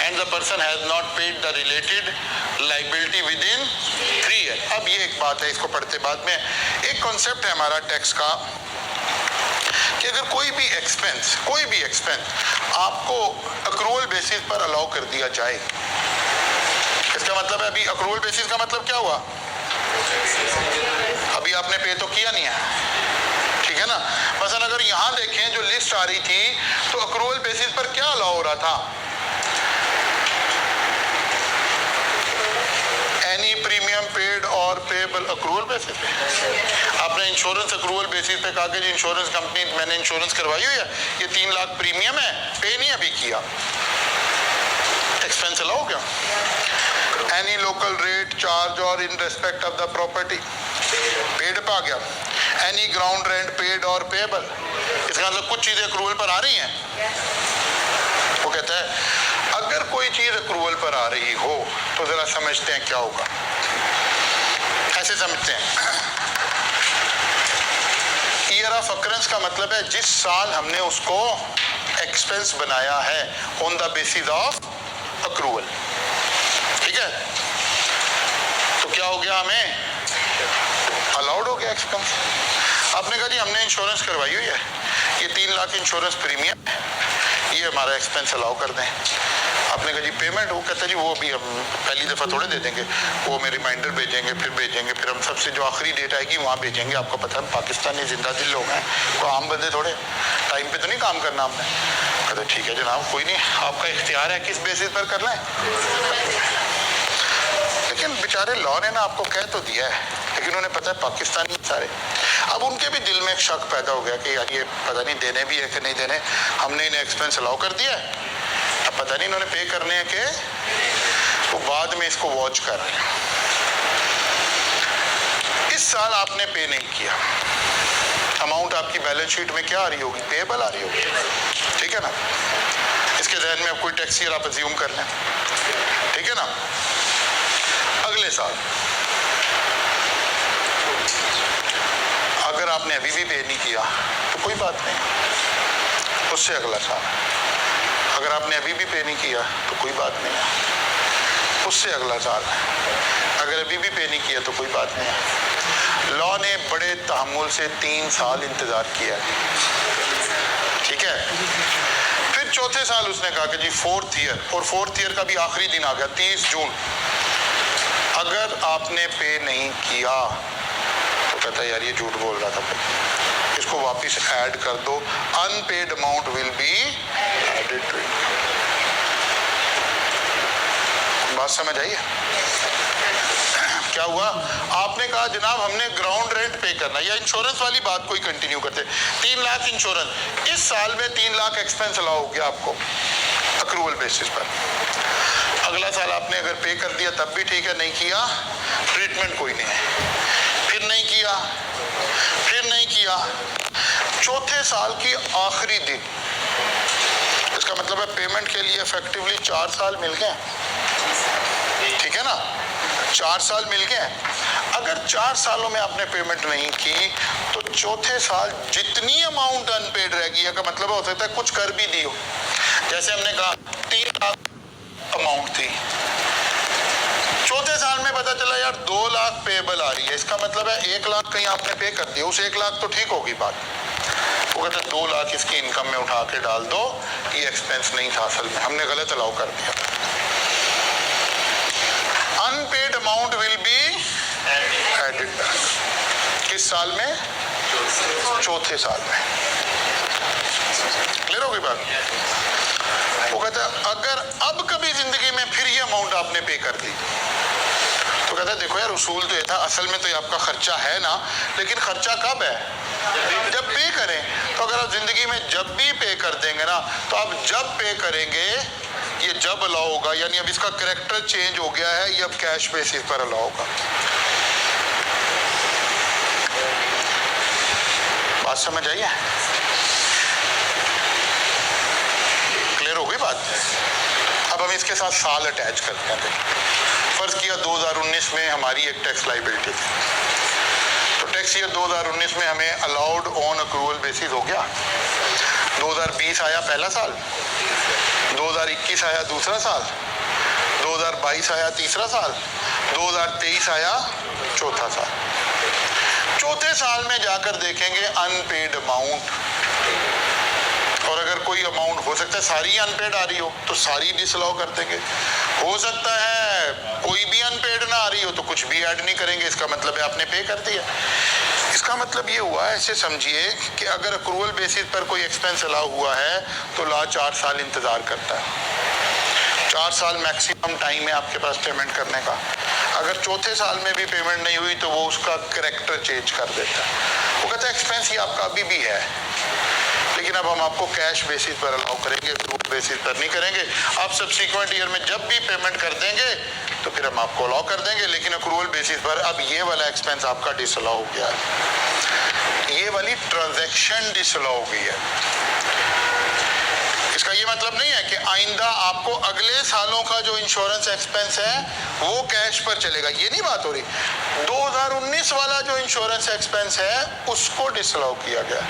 and the person has not paid the related liability within 3 years। अब ये एक बात है, इसको पढ़ते बाद में एक कॉन्सेप्ट है हमारा टैक्स का कि अगर कोई भी एक्सपेंस आपको अक्रूवल बेसिस पर अलाउ कर दिया जाए, इसका मतलब है, अभी अक्रूवल बेसिस का मतलब क्या हुआ? अभी आपने पे तो किया नहीं है, ठीक है ना? मसलन अगर यहां देखें जो लिस्ट आ रही थी तो अक्रूवल बेसिस पर क्या अलाउ हो रहा था? एनी प्रीमियम पेड और पेएबल अक्रूवल बेसिस पे। आपने इंश्योरेंस अक्रूवल बेसिस पे कहा कि जी इंश्योरेंस कंपनी, मैंने इंश्योरेंस करवाई हुई है, ये 3 लाख प्रीमियम है, पे नहीं अभी किया, एक्सपेंस अलाउ हो गया। एनी लोकल रेट चार्ज और इन respect of the property, paid पे आ गया। एनी ग्राउंड रेंट पेड और पेएबल, इसका मतलब कुछ चीजें अक्रूवल पर आ रही हैं। वो कहता है अगर कोई चीज अक्रूवल पर आ रही हो तो जरा समझते हैं क्या होगा। ऐसे समझते हैं, ईयर ऑफ अकरेंस का मतलब है जिस साल हमने उसको एक्सपेंस बनाया है on the basis of accrual, ठीक है? तो क्या हो गया, हमें अलाउड हो गया एक्सपेंस। आपने कहा जी हमने इंश्योरेंस करवाई हुई है, ये 3 लाख इंश्योरेंस प्रीमियम है, ये हमारा एक्सपेंस अलाउ कर दें। आपने कहा जी पेमेंट, वो कहता है जी वो अभी हम पहली दफ़ा थोड़े दे देंगे, वो हमें रिमाइंडर भेजेंगे, फिर हम सबसे जो आखिरी डेट आएगी वहाँ भेजेंगे। आपको पता है पाकिस्तानी जिंदा दिल लोग हैं, तो आम बंदे थोड़े, टाइम पे तो नहीं काम करना हमने। कहते ठीक है जनाब, कोई नहीं, आपका इख्तियार है किस बेसिस पर कर लें। लेकिन बेचारे लॉ ने ना आपको कह तो दिया है, लेकिन उन्हें पता है पाकिस्तानी सारे, अब उनके भी दिल में एक शक पैदा हो गया कि यार ये पता नहीं देने भी है कि नहीं देने, हमने इन्हें एक्सपेंस अलाउ कर दिया है, अब पता नहीं इन्होंने पे करने हैं कि वो बाद में इसको वॉच कर रहे हैं। इस साल आपने पे नहीं किया, अमाउंट आपकी बैलेंस शीट में क्या आ रही होगी? पेएबल आ रही होगी, ठीक है ना? इसके जहन में अब कोई टैक्स ईयर आप अज्यूम कर लें, ठीक है ना? अगले साल अगर आपने अभी भी पे नहीं किया तो कोई बात नहीं, उससे अगला साल अगर आपने अभी भी पे नहीं किया तो कोई बात नहीं, उससे अगला साल अगर अभी भी पे नहीं किया तो कोई बात नहीं। लॉ ने बड़े तहम्मुल से 3 साल इंतजार किया, ठीक है? फिर चौथे साल उसने कहा कि जी 4th ईयर, और 4th ईयर का भी आखिरी दिन आ गया 30 जून, अगर आपने पे नहीं किया तो कहता है यार ये झूठ बोल रहा था, इसको वापस ऐड कर दो, unpaid amount will be added to it. बात समझ आई है? क्या हुआ, आपने कहा जनाब हमने ग्राउंड रेंट पे करना, या इंश्योरेंस वाली बात कोई कंटिन्यू करते, 3 लाख इंश्योरेंस, इस साल में 3 लाख एक्सपेंस अलाउ हो गया आपको अक्रूवल बेसिस पर। अगला साल आपने अगर पे कर दिया तब भी ठीक है, नहीं किया ट्रीटमेंट कोई नहीं है, फिर नहीं किया, फिर नहीं किया, चौथे साल की आखिरी दिन, इसका मतलब है पेमेंट के लिए इफेक्टिवली 4 साल मिल गए, ठीक है ना, 4 साल मिल गए। अगर 4 सालों में आपने पेमेंट नहीं की तो चौथे साल जितनी अमाउंट अनपेड रहेगी, का मतलब हो सकता है कुछ कर भी दी हो, जैसे हमने कहा 3 लाख अमाउंट थी, चौथे साल में पता चला यार 2 लाख पेबल आ रही है, इसका मतलब है 1 लाख कहीं आपने पे कर दिया, उस 1 लाख तो ठीक होगी बात, वो कहते 2 लाख इसकी इनकम में उठा के डाल दो, ये एक्सपेंस नहीं था असल में, हमने गलत अलाउ कर दिया। Unpaid amount will be added back, किस साल में, चौथे साल में, क्लियर हो गई बात। वो कहता है अगर अब कभी जिंदगी में फिर ये अमाउंट आपने पे कर दी, तो कहता है देखो यार उसूल तो ये था, असल में तो ये आपका खर्चा है ना, लेकिन खर्चा कब है, जब पे करें, तो अगर आप जिंदगी में जब भी पे कर देंगे ना, तो आप जब पे करेंगे ये जब अलाउ होगा, यानी अब इसका कैरेक्टर चेंज हो गया है, ये अब कैश बेसिस पर अलाउ होगा। बात समझ आई है, क्लियर हो गई बात। अब हम इसके साथ साल अटैच करते हैं। फर्ज किया 2019 में हमारी एक टैक्स लाइबिलिटी थी, तो टैक्स ईयर 2019 में हमें अलाउड ऑन अक्रूवल बेसिस हो गया, 2020 आया पहला साल, 2021 आया दूसरा साल, 2022 आया तीसरा साल, 2023 आया चौथा साल। चौथे साल में जाकर देखेंगे अनपेड अमाउंट, और अगर कोई अमाउंट हो सकता है सारी अनपेड आ रही हो तो सारी डिसअलाउ कर देंगे, हो सकता है कोई भी अनपेड ना आ रही हो तो कुछ भी ऐड नहीं करेंगे, इसका मतलब है आपने पे कर दिया। इसका मतलब ये हुआ, ऐसे समझिए कि अगर अक्रूवल बेसिस पर कोई एक्सपेंस अलाउ हुआ है तो लॉ 4 साल इंतजार करता है, 4 साल मैक्सिमम टाइम है आपके पास पेमेंट करने का। अगर चौथे साल में भी पेमेंट नहीं हुई तो वो उसका कैरेक्टर चेंज कर देता है, वो कहता है एक्सपेंस ये आपका अभी भी है, लेकिन अब हम आपको कैश बेसिस पर अलाउ करेंगे, अक्रूवल बेसिस पर नहीं करेंगे। आप सब्सिक्वेंट ईयर में जब भी पेमेंट कर देंगे तो फिर हम आपको अलाउ कर देंगे, लेकिन अक्रूवल बेसिस पर अब ये वाला एक्सपेंस आपका डिसअलाउ हो गया है, ये वाली ट्रांजैक्शन डिसअलाउ हो गई है। इसका ये मतलब नहीं है कि आइंदा आपको अगले सालों का जो इंश्योरेंस एक्सपेंस है वो कैश पर चलेगा, ये नहीं बात हो रही। 2019 वाला जो इंश्योरेंस एक्सपेंस है उसको डिसअलाउ किया गया।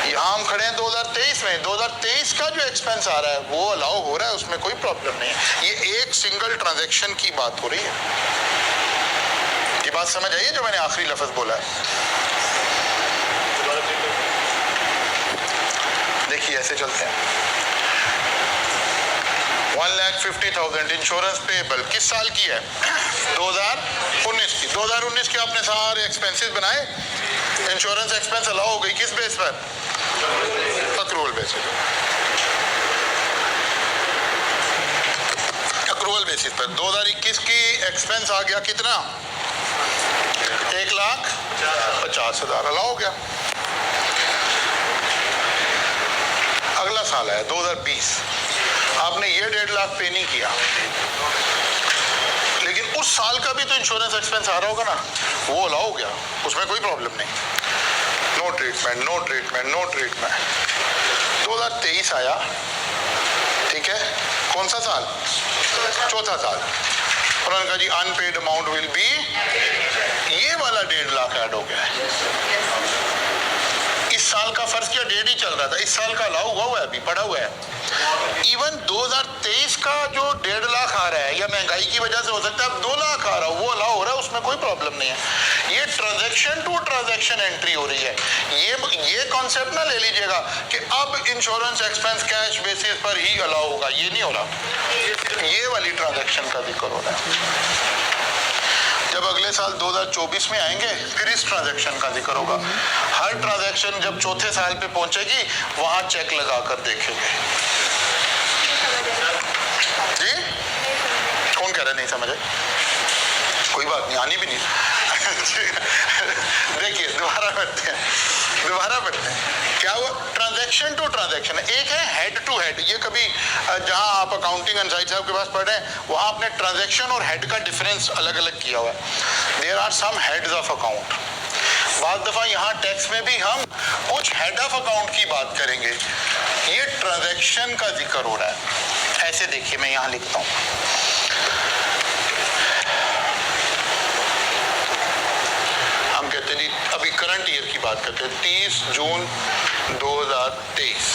यहाँ हम खड़े हैं 2023 में, 2023 का जो एक्सपेंस आ रहा है वो अलाउ हो रहा है, उसमें कोई प्रॉब्लम नहीं है। ये एक सिंगल ट्रांजैक्शन की बात हो रही है। ये बात समझ आई है जो मैंने आखिरी लफ्ज बोला है? देखिए ऐसे चलते हैं। 1,50,000 इंश्योरेंस पेएबल किस साल की है? 2019 की। 2019 के आपने सारे एक्सपेंसेस बनाए, इंश्योरेंस एक्सपेंस अलाउ हो गई किस बेस पर? अक्रूवल बेसिस पर। अक्रूवल बेसिस पर 2021 की एक्सपेंस आ गया कितना? 1,50,000 अलाउ हो गया। अगला साल है 2020, आपने ये 1.5 लाख पे नहीं किया, लेकिन उस साल का भी तो इंश्योरेंस एक्सपेंस आ रहा होगा ना, वो अलाउ हो गया, उसमें कोई प्रॉब्लम नहीं। No treatment, no treatment, no treatment. 2023 आया, ठीक है, कौन सा साल? चौथा साल। उन्होंने कहा जी अनपेड अमाउंट विल बी, ये वाला 1.5 लाख ऐड हो गया है। इस साल का फर्ज किया डेट ही चल रहा था, इस साल का अलाउ हुआ है, अभी पड़ा हुआ है। इवन 2023 का जो 1.5 लाख आ रहा है, या महंगाई की वजह से हो सकता है अब 2 लाख आ रहा हो, वो अलाउ हो रहा है, उसमें कोई प्रॉब्लम नहीं है। ये ट्रांजैक्शन टू ट्रांजैक्शन एंट्री हो रही है। ये कॉन्सेप्ट ना ले लीजिएगा कि अब इंश्योरेंस एक्सपेंस कैश बेसिस पर ही अलाउ होगा, ये नहीं हो रहा। ये वाली ट्रांजैक्शन का जिक्र हो रहा है। जब अगले साल 2024 में आएंगे फिर इस ट्रांजैक्शन का जिक्र होगा। हर ट्रांजैक्शन जब चौथे साल पे पहुंचेगी वहां चेक लगा कर देखेंगे। जी कौन कह रहा है नहीं समझ आए? कोई बात नहीं, आनी भी नहीं। देखिए दोबारा पढ़ते हैं। क्या हुआ? ट्रांजैक्शन टू ट्रांजैक्शन है। एक है हेड टू हेड, ये कभी जहां आप अकाउंटिंग अंसारी साहब के पास पढ़ रहे हैं वहां आपने ट्रांजैक्शन और हेड का डिफरेंस अलग अलग किया हुआ है। There are some heads of account. बाद दफा यहाँ टैक्स में भी हम कुछ हेड ऑफ अकाउंट की बात करेंगे। ये ट्रांजैक्शन का जिक्र हो रहा है। ऐसे देखिए, मैं यहाँ लिखता हूँ, हम कहते हैं जी अभी करंट ईयर की बात करते हैं, 30 जून 2023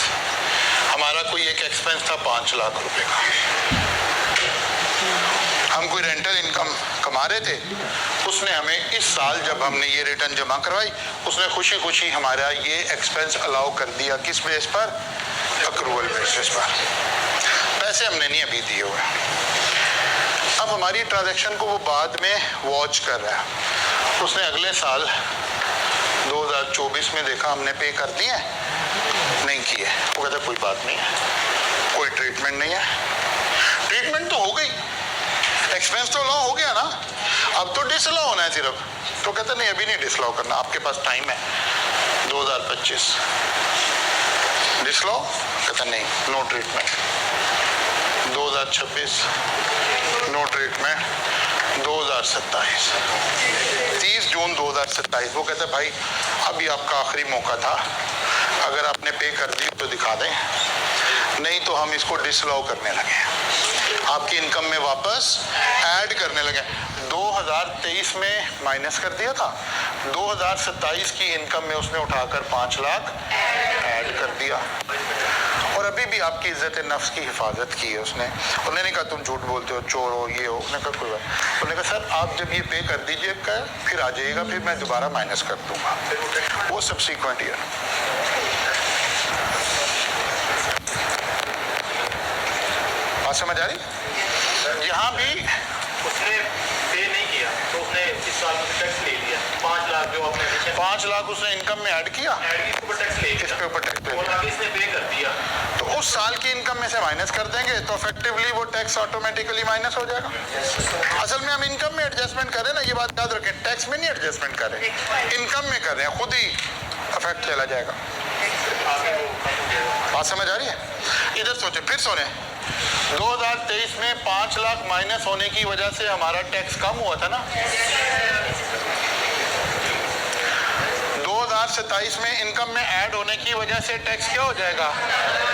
हमारा कोई एक एक्सपेंस था 5 लाख रुपए का। हम कोई रेंटल इनकम कमा रहे थे, उसने हमें इस साल जब हमने ये रिटर्न जमा करवाई उसने खुशी खुशी हमारा ये एक्सपेंस अलाउ कर दिया। किस बेस पर? अक्रूवल बेसिस पर। पैसे हमने नहीं अभी दिए हुए। अब हमारी ट्रांजैक्शन को वो बाद में वॉच कर रहा है। उसने अगले साल 2024 में देखा हमने पे कर दिए, नहीं किए। वो कहता कोई बात नहीं है, कोई ट्रीटमेंट नहीं है। ट्रीटमेंट तो हो गई, एक्सपेंस तो अलाउ हो गया ना, अब तो डिसअलाउ होना है सिर्फ। तो कहता नहीं अभी नहीं डिसअलाउ करना, आपके पास टाइम है 2025 डिसअलाउ। कहता नहीं, नो ट्रीटमेंट। 2026 no treatment. 2027 30 जून 2027 वो कहता भाई अभी आपका आखिरी मौका था, अगर आपने पे कर दी तो दिखा दें, नहीं तो हम इसको डिसअलाउ करने लगे, आपकी इनकम में वापस ऐड करने लगे। 2023 में माइनस कर दिया था, 2027 की इनकम में उसने उठाकर 5 लाख ऐड कर दिया। और अभी भी आपकी इज्जत नफ्स की हिफाजत की है उसने। उन्होंने नहीं कहा तुम झूठ बोलते हो, चोर हो, ये हो। उसने कहा कोई बात। उन्होंने कहा सर आप जब ये पे कर दीजिएगा फिर आ जाइएगा, फिर मैं दोबारा माइनस कर दूंगा। वो सब्सिक्वेंट ईयर। बात समझ आ रही? यहाँ भी उसने पे नहीं किया तो उसने इस साल में टैक्स ले लिया 5 लाख, जो अपने 5 लाख उसने इनकम में ऐड किया, टैक्स ले इस पे ऊपर टैक्स और आगे इसने पे कर दिया, तो उस साल की इनकम में से माइनस कर देंगे तो इफेक्टिवली वो टैक्स ऑटोमेटिकली माइनस हो जाएगा। असल में हम इनकम में एडजस्टमेंट कर रहे हैं ना, ये बात याद रखें, टैक्स में नहीं एडजस्टमेंट कर रहे हैं, इनकम में कर रहे हैं, खुद ही इफेक्ट चला जाएगा। बात समझ आ रही है? इधर सोचे, फिर सोने 2023 में 5 लाख माइनस होने की वजह से हमारा टैक्स कम हुआ था ना। 2027 में इनकम में ऐड होने की वजह से टैक्स क्या हो जाएगा?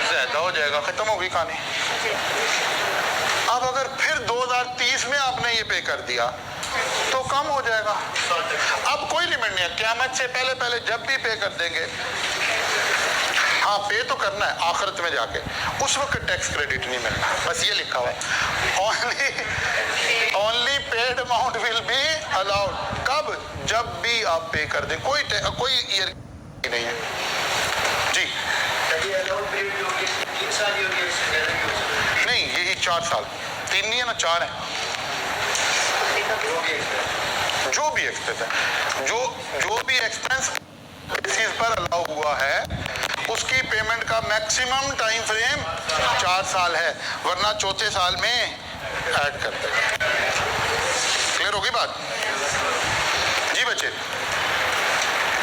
ज्यादा हो जाएगा। खत्म होगी कहानी। अब अगर फिर 2030 में आपने ये पे कर दिया तो कम हो जाएगा। अब कोई लिमिट नहीं है, क़यामत से पहले पहले जब भी पे कर देंगे। हाँ पे तो करना है आखिरत में जाके, उस वक्त टैक्स क्रेडिट नहीं मिलना, बस ये लिखा हुआ है। Only paid amount will be allowed. कब? जब भी आप पे कर दें, कोई ईयर नहीं है जी। नहीं यही 4 साल, 3 नहीं है ना, 4 है। जो भी एक्सपेंस है, जो भी एक्सपेंस बेसिस पर अलाउ हुआ है उसकी पेमेंट का मैक्सिमम टाइम फ्रेम 4 साल है, वरना चौथे साल में ऐड करते हैं। क्लियर होगी बात जी बच्चे?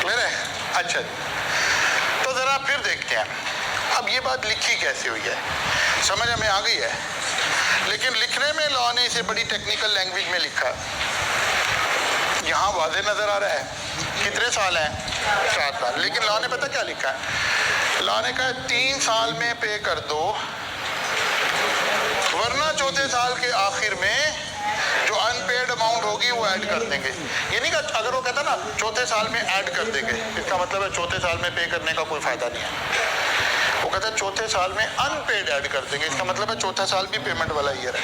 क्लियर है? अच्छा, तो जरा फिर देखते हैं अब ये बात लिखी कैसे हुई है। समझ में आ गई है, लेकिन लिखने में लॉ ने इसे बड़ी टेक्निकल लैंग्वेज में लिखा। यहाँ वाज़ेह नजर आ रहा है कितने साल हैं? 4 साल। लेकिन लॉ ने पता क्या लिखा है? लॉ ने कहा 3 साल में पे कर दो, वरना चौथे साल के आखिर में जो अनपेड अमाउंट होगी वो ऐड कर देंगे। ये नहीं कहा, अगर वो कहता ना चौथे साल में ऐड कर देंगे, इसका मतलब है चौथे साल में पे करने का कोई फायदा नहीं है। वो कहता है चौथे साल में अनपेड ऐड कर देंगे, इसका मतलब है चौथा साल भी पेमेंट वाला ईयर है।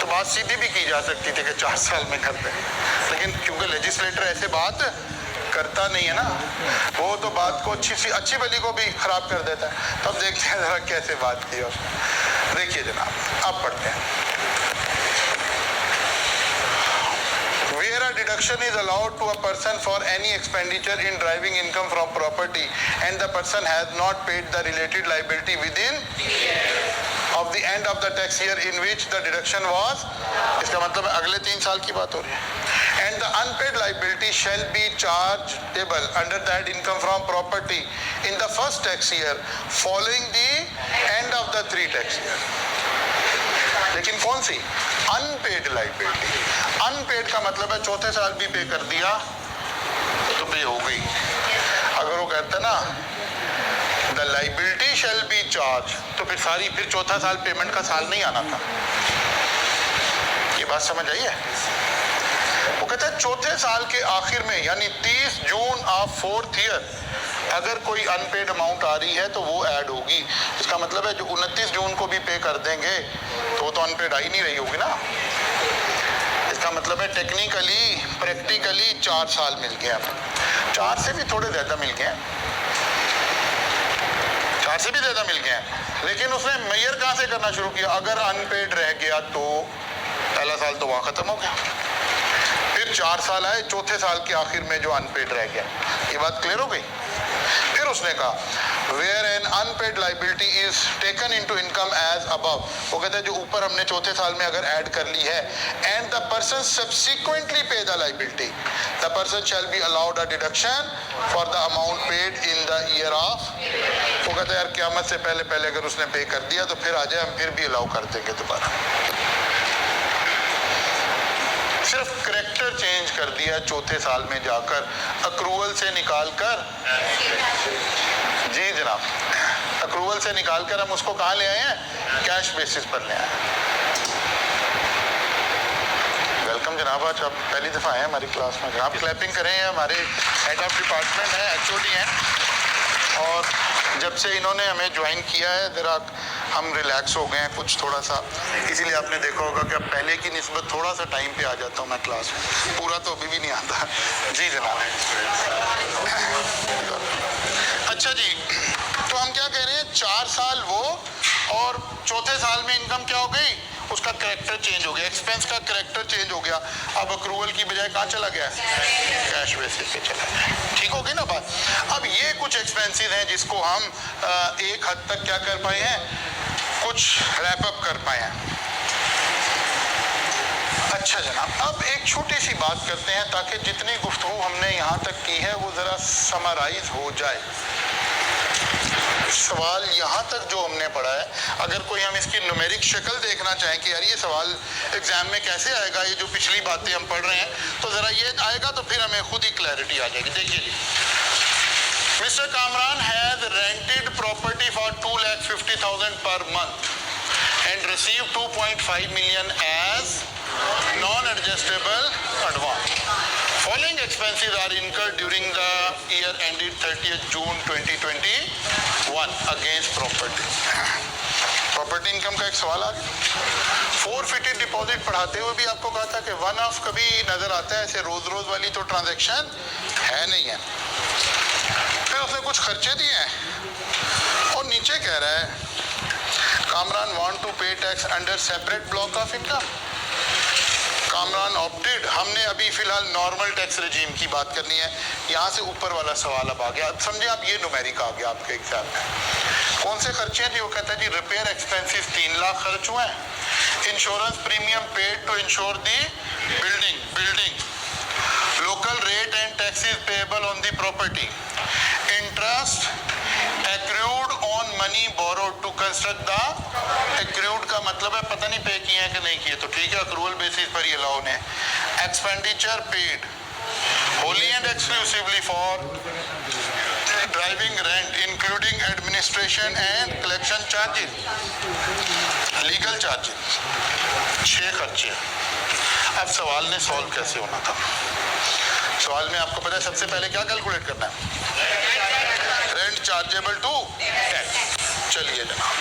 तो बात सीधी भी की जा सकती थी कि 4 साल में कर दें, लेकिन क्योंकि लेजिस्लेटर ऐसे बात करता नहीं है ना, वो तो बात को अच्छी भली को भी खराब कर देता है। तो अब देखते हैं जरा कैसे बात की उसने। देखिए जनाब, अब पढ़ते हैं। Where a deduction is allowed to a person for any expenditure in deriving income from property and the person has not paid the related liability within of the end of the tax year in which the deduction was, इसका मतलब अगले 3 साल की बात हो रही है। and the unpaid liability shall be chargeable under that income from property in the first tax year following the end of the 3 tax year. लेकिन कौन सी? Unpaid liability. अनपेड का मतलब है चौथे साल भी पे कर दिया तो पे हो गई. अगर वो कहता ना the liability shall be charge तो फिर चौथा साल पेमेंट का साल नहीं आना था. ये बात समझ आई है? वो कहता है चौथे साल के आखिर में यानी 30 जून ऑफ 4th ईयर अगर कोई अनपेड अमाउंट आ रही है तो वो ऐड होगी. इसका मतलब है जो 29 जून को भी पे कर देंगे तो वो तो अनपेड आ ही नहीं रही होगी ना. इसका मतलब है टेक्निकली प्रैक्टिकली 4 साल मिल गया. 4 से भी थोड़े ज़्यादा मिल गए, 4 से भी ज़्यादा मिल गए. लेकिन उसने मेजर कहाँ से करना शुरू किया? अगर अनपेड रह गया तो पहला साल तो वहाँ ख़त्म हो गया. फिर 4 साल आए, चौथे साल के आखिर में जो अनपेड रह गया. ये बात क्लियर हो गई? फिर उसने कहा where an unpaid liability is taken into income as above. वो कहते हैं जो ऊपर हमने चौथे साल में अगर ऐड कर ली है एंड द पर्सन सब्सिक्वेंटली पे the liability the person shall be allowed a deduction for the amount paid in the year of. वो कहते हैं यार क़यामत से पहले अगर उसने पे कर दिया तो फिर आ जाए, हम फिर भी अलाउ कर देंगे दोबारा. सिर्फ करेक्टर चेंज कर दिया चौथे साल में जाकर अक्रूवल से निकाल कर. जी जनाब, अक्रूवल से निकाल कर हम उसको कहाँ ले आए हैं? कैश बेसिस पर ले आए. वेलकम जनाब, आज आप पहली दफ़ा आए हैं हमारी क्लास में. जनाब क्लैपिंग करें. हमारे हेड ऑफ डिपार्टमेंट है, HOD हैं, और जब से इन्होंने हमें ज्वाइन किया है ज़रा हम रिलैक्स हो गए हैं कुछ थोड़ा सा. इसीलिए आपने देखा होगा कि अब पहले की निस्बत थोड़ा सा टाइम पे आ जाता हूँ मैं क्लास में. पूरा तो अभी भी नहीं आता. जी जनाब. अच्छा जी, तो हम क्या कह रहे हैं? 4 साल वो और चौथे साल में इनकम क्या हो गई? उसका करेक्टर चेंज हो गया, एक्सपेंस का करेक्टर चेंज हो गया. अब अक्रूवल की बजाय कहाँ चला गया? कैश बेसिस पे चला गया. ठीक हो गई ना बात? अब ये कुछ एक्सपेंसेस हैं जिसको हम एक हद तक क्या कर पाए हैं, कुछ रैप अप कर पाए हैं. अच्छा जनाब, अब एक छोटी सी बात करते हैं ताकि जितनी गुफ्तगू हमने यहाँ तक की है वो ज़रा समराइज हो जाए. सवाल यहाँ तक जो हमने पढ़ा है, अगर कोई हम इसकी न्यूमेरिक शक्ल देखना चाहें कि यार ये सवाल एग्जाम में कैसे आएगा, ये जो पिछली बातें हम पढ़ रहे हैं, तो ज़रा ये आएगा तो फिर हमें खुद ही क्लैरिटी आ जाएगी. देखिए जी, mister Kamran has rented property for 2,50,000 per month and received 2.5 million as non-adjustable advance. Following expenses are incurred during the year ended 30th June 2021 against property. Property income का एक सवाल आ गया. फोरफिटेड डिपॉजिट पढ़ाते हुए भी आपको कहा था कि वन ऑफ कभी नजर आता है, ऐसे रोज रोज वाली तो ट्रांजैक्शन है नहीं है. फिर उसने कुछ खर्चे दिए हैं और नीचे कह रहा है कामरान वांट टू पे tax under separate block of income. Kamran opted. हमने अभी फिलहाल नॉर्मल टैक्स रजीम की बात करनी है. यहाँ से ऊपर वाला सवाल अब आ गया. अब समझे आप, ये न्यूमेरिक आ गया आपके एग्जाम में. कौन से खर्चे हैं जी? वो कहता है जी रिपेयर एक्सपेंसेस 3 लाख खर्च हुए हैं. Insurance premium paid to insure the building. Local rate and taxes payable on the property. Interest accrued on money borrowed to construct the. accrued का मतलब है पता नहीं पे किए हैं कि नहीं किए, तो ठीक है अक्रूवल बेसिस पर ये अलाउ ने. Expenditure paid wholly and exclusively for driving rent including administration and collection charges, legal charges. 6 खर्चे. अब सवाल ने सॉल्व कैसे होना था? सवाल में आपको पता है सबसे पहले क्या कैलकुलेट करना है? Rent chargeable to tax. चलिए जनाब,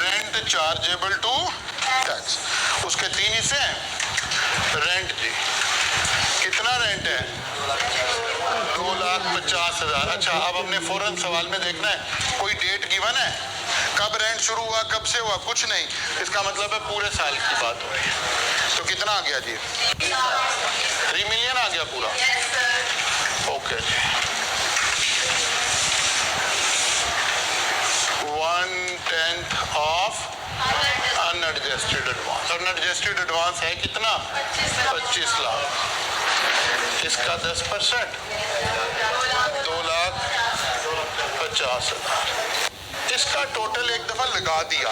रेंट चार्जेबल टू टैक्स, उसके 3 हिस्से हैं. रेंट जी, कितना रेंट है? 2,50,000. अच्छा, अब हमने फौरन सवाल में देखना है कोई डेट गिवन है, कब रेंट शुरू हुआ, कब से हुआ, कुछ नहीं. इसका मतलब है पूरे साल की बात हो रही है. तो कितना आ गया जी? 3 मिलियन आ गया पूरा. ओके जी. 1/10 of unadjusted advance. Unadjusted advance है कितना? 25 लाख। इसका 10% 2,50,000। इसका टोटल एक दफा लगा दिया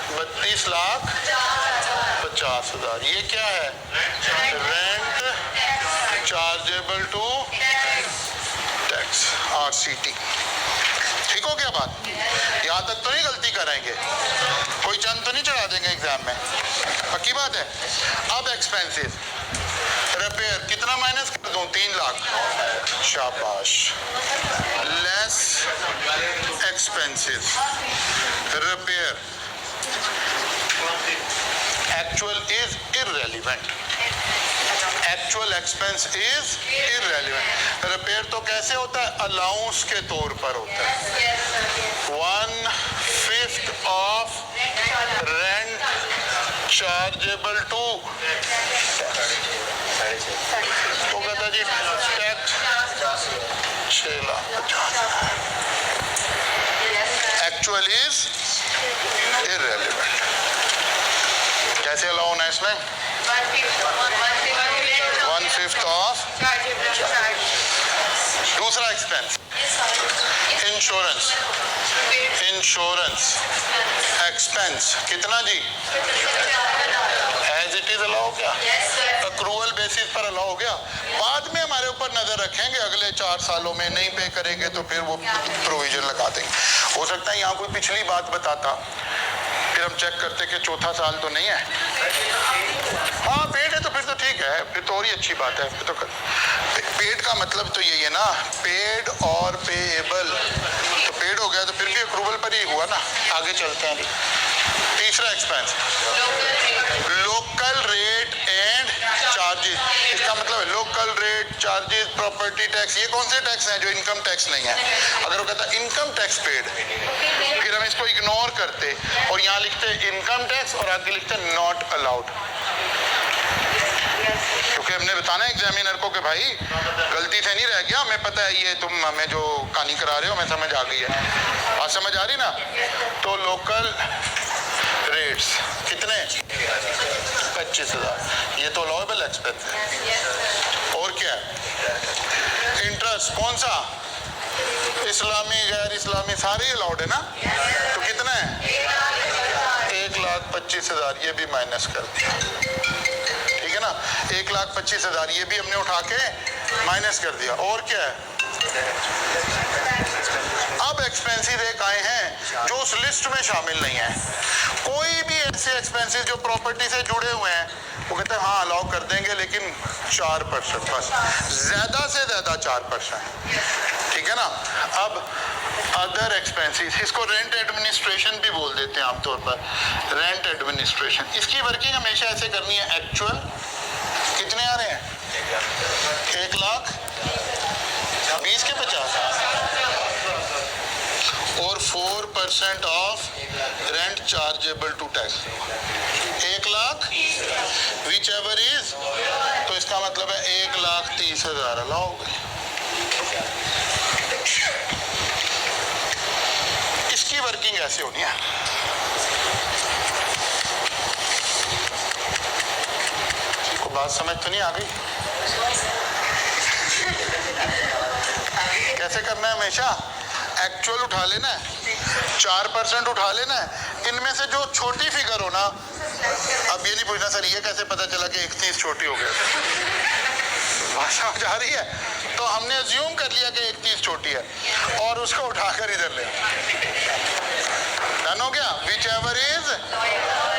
32,50,000। ये क्या है? Rent chargeable to tax, RCT। ठीक हो गया बात? यहाँ तक तो नहीं गलती करेंगे, कोई चंद तो नहीं चढ़ा देंगे एग्जाम में, पक्की बात है। अब एक्सपेंसेस, रिपेयर कितना माइनस कर दूं? 3 लाख। शाबाश। Less expenses, repair actual is irrelevant. Actual expense is irrelevant. Repair तो कैसे होता है? अलाउंस के तौर पर होता है। 1/5 ऑफ रेंट चार्जेबल टू, तो कहता जी टैक्स 6,50,000। Actual is irrelevant. कैसे अलाउ होना है इसमें? 1/5 ऑफ। दूसरा एक्सपेंस इंश्योरेंस। इंश्योरेंस एक्सपेंस कितना जी? एज इट इज अलाउ हो गया, अक्रूवल बेसिस पर अलाउ हो गया। बाद में हमारे ऊपर नजर रखेंगे, अगले 4 सालों में नहीं पे करेंगे तो फिर वो प्रोविजन लगा देंगे। हो सकता है यहाँ कोई पिछली बात बताता, फिर हम चेक करते कि चौथा साल तो नहीं है। हाँ पेड है तो फिर तो ठीक है, फिर तो और ही अच्छी बात है। फिर तो पेड का मतलब तो यही है ना, पेड और पेएबल। तो पेड हो गया तो फिर भी अक्रूवल पर ही हुआ ना। आगे चलते हैं। तीसरा expense local rate and charges. इसका मतलब है local rate, charges, property tax. ये कौन से टैक्स हैं जो इनकम टैक्स नहीं है? अगर वो कहता इनकम टैक्स पेड, फिर हम इसको इग्नोर करते और यहाँ लिखते इनकम टैक्स और आगे लिखते नॉट अलाउड। क्योंकि हमने बताना एग्जामिनर को कि भाई गलती से नहीं रह गया, हमें पता है ये तुम हमें जो कहानी करा रहे हो हमें समझ आ गई है। बात समझ आ रही ना? तो लोकल रेट्स कितने? 25,000। ये तो अलाउएबल एक्सपेंस है। और क्या है? इंटरेस्ट कौन सा? इस्लामी, गैर इस्लामी, सारे अलाउड है ना? तो कितना है? 1,25,000। ये भी माइनस कर दिया, ठीक है ना? 1,25,000 ये भी हमने उठा के माइनस कर दिया। और क्या है? अब एक्सपेंसेस एक आए हैं जो उस लिस्ट में शामिल नहीं है। कोई भी ऐसे एक्सपेंसेस जो प्रॉपर्टी से जुड़े हुए हैं वो कहते हैं हाँ अलाउ कर देंगे, लेकिन 4% बस, ज्यादा से ज्यादा 4%, ठीक है ना? अब अदर एक्सपेंसेस, इसको रेंट एडमिनिस्ट्रेशन भी बोल देते हैं आमतौर पर, रेंट एडमिनिस्ट्रेशन। इसकी वर्किंग हमेशा ऐसे करनी है। एक्चुअल कितने आ रहे हैं? 1,20,000 के 50 और 4% of rent chargeable to tax 1,00,000 whichever is, तो इसका मतलब है 1,30,000 अलाउ हो गए। इसकी वर्किंग ऐसे होनी है। को बात समझ तो नहीं आ गई? कैसे करना है? हमेशा एक्चुअल उठा लेना है, 4% उठा लेना है। इनमें से जो छोटी फिगर हो ना, अब ये नहीं पूछना सर ये कैसे पता चला कि 31 छोटी हो गई। बात समझ आ रही है? तो हमने अज्यूम कर लिया कि 31 छोटी है और उसको उठाकर इधर ले, डन हो गया। विच एवर इज,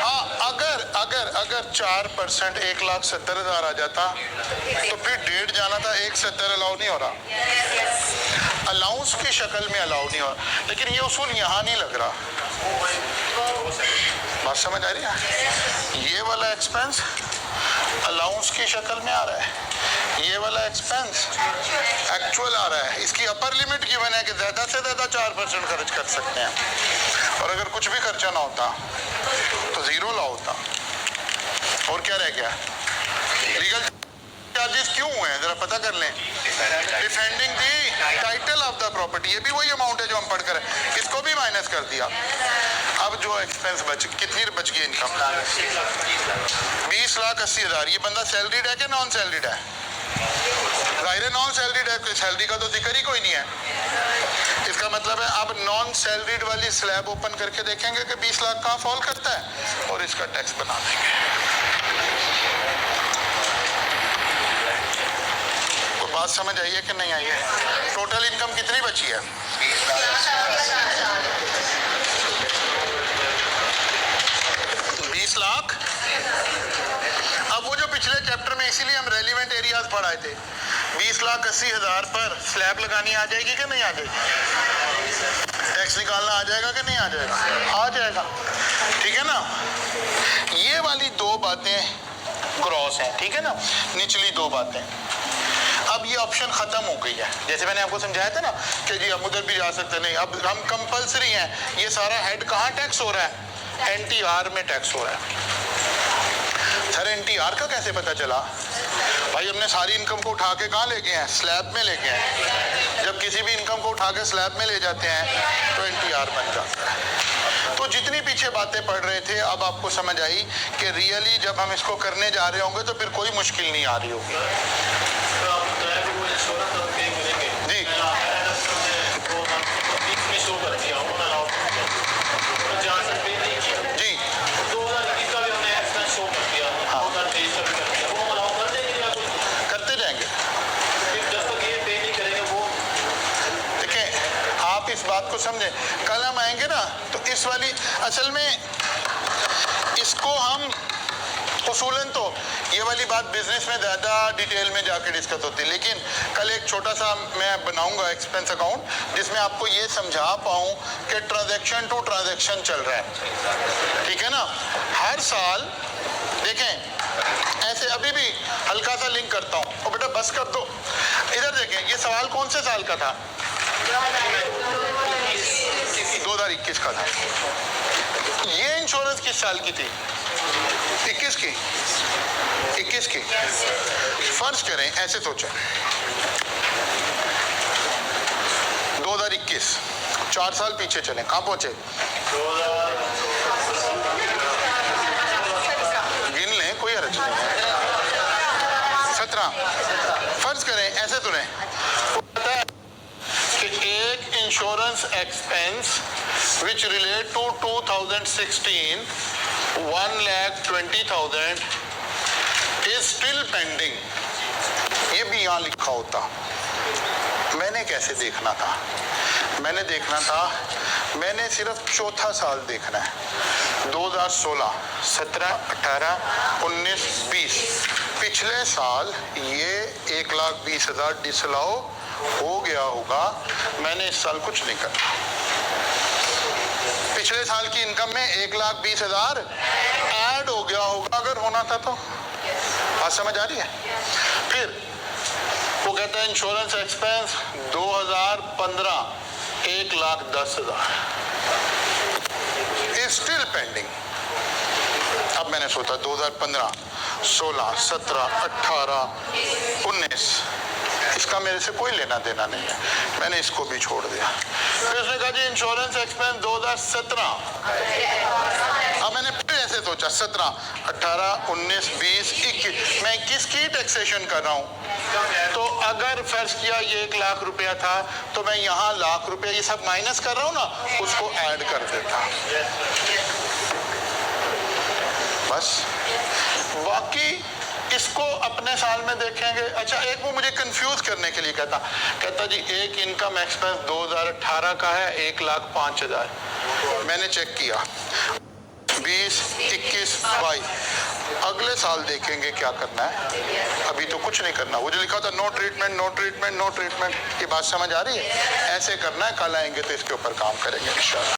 हाँ अगर अगर अगर 4% 1,70,000 आ जाता तो फिर 1.5 जाना था, 1,70 अलाउ नहीं हो रहा, अलाउंस की शक्ल में अलाउ नहीं हो रहा। लेकिन ये उसूल यहाँ नहीं लग रहा। बात समझ आ रही है? ये वाला एक्सपेंस अलाउंस की शक्ल में आ रहा है, ये वाला एक्सपेंस एक्चुअल आ रहा है। इसकी अपर लिमिट गिवन है कि ज्यादा से ज्यादा 4% खर्च कर सकते हैं, और अगर कुछ भी खर्चा ना होता तो 0 ला होता। और क्या रह गया? लीगल चार्जेस क्यों हुए हैं जरा पता कर लें। Defending the title of the property, ये भी वही अमाउंट है जो हम पढ़ कर, इसको भी माइनस कर दिया। अब जो एक्सपेंस कितनी बच गई इनकम? 20,80,000। ये बंदा सैलरीड है कि नॉन सैलरीड है? जाहिर है नॉन सैलरीड है, सैलरी का तो जिक्र ही कोई नहीं है। इसका मतलब है अब नॉन सैलरीड वाली स्लैब ओपन करके देखेंगे कि 20 लाख कहाँ फॉल करता है और इसका टैक्स बना देंगे। तो बात समझ आई है कि नहीं आई है? टोटल इनकम कितनी बची है? 20 लाख। अब वो जो पिछले चैप्टर में इसीलिए हम रेलिवेंट एरियाज पढ़ाए थे, 20,80,000 पर स्लैब लगानी आ जाएगी कि नहीं आ जाएगी? टैक्स निकालना आ जाएगा कि नहीं आ जाएगा? आ जाएगा। ठीक है ना? ये वाली दो बातें क्रॉस हैं, ठीक है ना, निचली दो बातें। अब ये ऑप्शन खत्म हो गई है। जैसे मैंने आपको समझाया था ना कि जी हम उधर भी जा सकते नहीं, अब हम कंपल्सरी हैं। ये सारा हेड कहाँ टैक्स हो रहा है? NTR में टैक्स हो रहा है। सर NTR का कैसे पता चला? भाई हमने सारी इनकम को उठा के कहाँ ले गए हैं? स्लैब में ले गए हैं। जब किसी भी इनकम को उठा के स्लैब में ले जाते हैं तो NTR बन जाता है। तो जितनी पीछे बातें पढ़ रहे थे अब आपको समझ आई कि रियली जब हम इसको करने जा रहे होंगे तो फिर कोई मुश्किल नहीं आ रही होगी। जी जी करते जाएंगे। देखें आप इस बात को समझें, कल हम आएंगे ना तो इस वाली असल में इसको हम उसूलन तो ये वाली बात बिजनेस में ज़्यादा डिटेल में जाके डिस्कस होती है, लेकिन कल एक छोटा सा मैं बनाऊंगा एक्सपेंस अकाउंट जिसमें आपको ये समझा पाऊँ कि ट्रांजैक्शन टू ट्रांजैक्शन चल रहा है। ठीक है ना? हर साल देखें ऐसे अभी भी हल्का सा लिंक करता हूँ और बेटा बस कर दो। इधर देखें ये सवाल कौन से साल का था? 2021 का था। ये इंश्योरेंस किस साल की थी? 21 की। 21 की। फर्ज करें ऐसे सोचें 2021 4 साल पीछे चलें, कहाँ पहुंचे? गिन लें, कोई हर्ज नहीं है। 17। फर्ज करें ऐसे सुने कि एक insurance expense which relate to 2016 1,20,000 is still pending. ये भी यहाँ लिखा होता। मैंने कैसे देखना था? मैंने देखना था, मैंने सिर्फ चौथा साल देखना है। 2016, 17, 18, 19, 20। पिछले साल ये 1,20,000 डिसअलाउ हो गया होगा। मैंने इस साल कुछ नहीं करना। पिछले साल की इनकम में 1,20,000 ऐड हो गया होगा अगर होना था तो। बात समझ आ रही है? फिर वो कहता है insurance expense 2015 1,10,000 is still pending. अब मैंने सोचा 2015, 16, 17, 18, 19 इसका मेरे से कोई लेना देना नहीं है, मैंने इसको भी छोड़ दिया। फिर उसने कहा जी इंश्योरेंस एक्सपेंस 2017। अब मैंने फिर ऐसे सोचा 17, 18, 19, 20, 21 मैं 21 की टैक्सेशन कर रहा हूँ। तो अगर फर्ज किया ये 1,00,000 रुपया था तो मैं यहाँ 1,00,000 रुपया ये सब माइनस कर रहा हूँ ना, उसको ऐड कर देता। बस बाकी इसको अपने साल में देखेंगे। अच्छा एक वो मुझे कंफ्यूज करने के लिए कहता जी एक इनकम एक्सपेंस 2018 का है 1,05,000। मैंने चेक किया 20, 21, 22 अगले साल देखेंगे क्या करना है, अभी तो कुछ नहीं करना। वो जो लिखा था no treatment no treatment no treatment, ये बात समझ आ रही है? ऐसे करना है, कल आएंगे तो इसके ऊपर काम करेंगे इंशाल्लाह।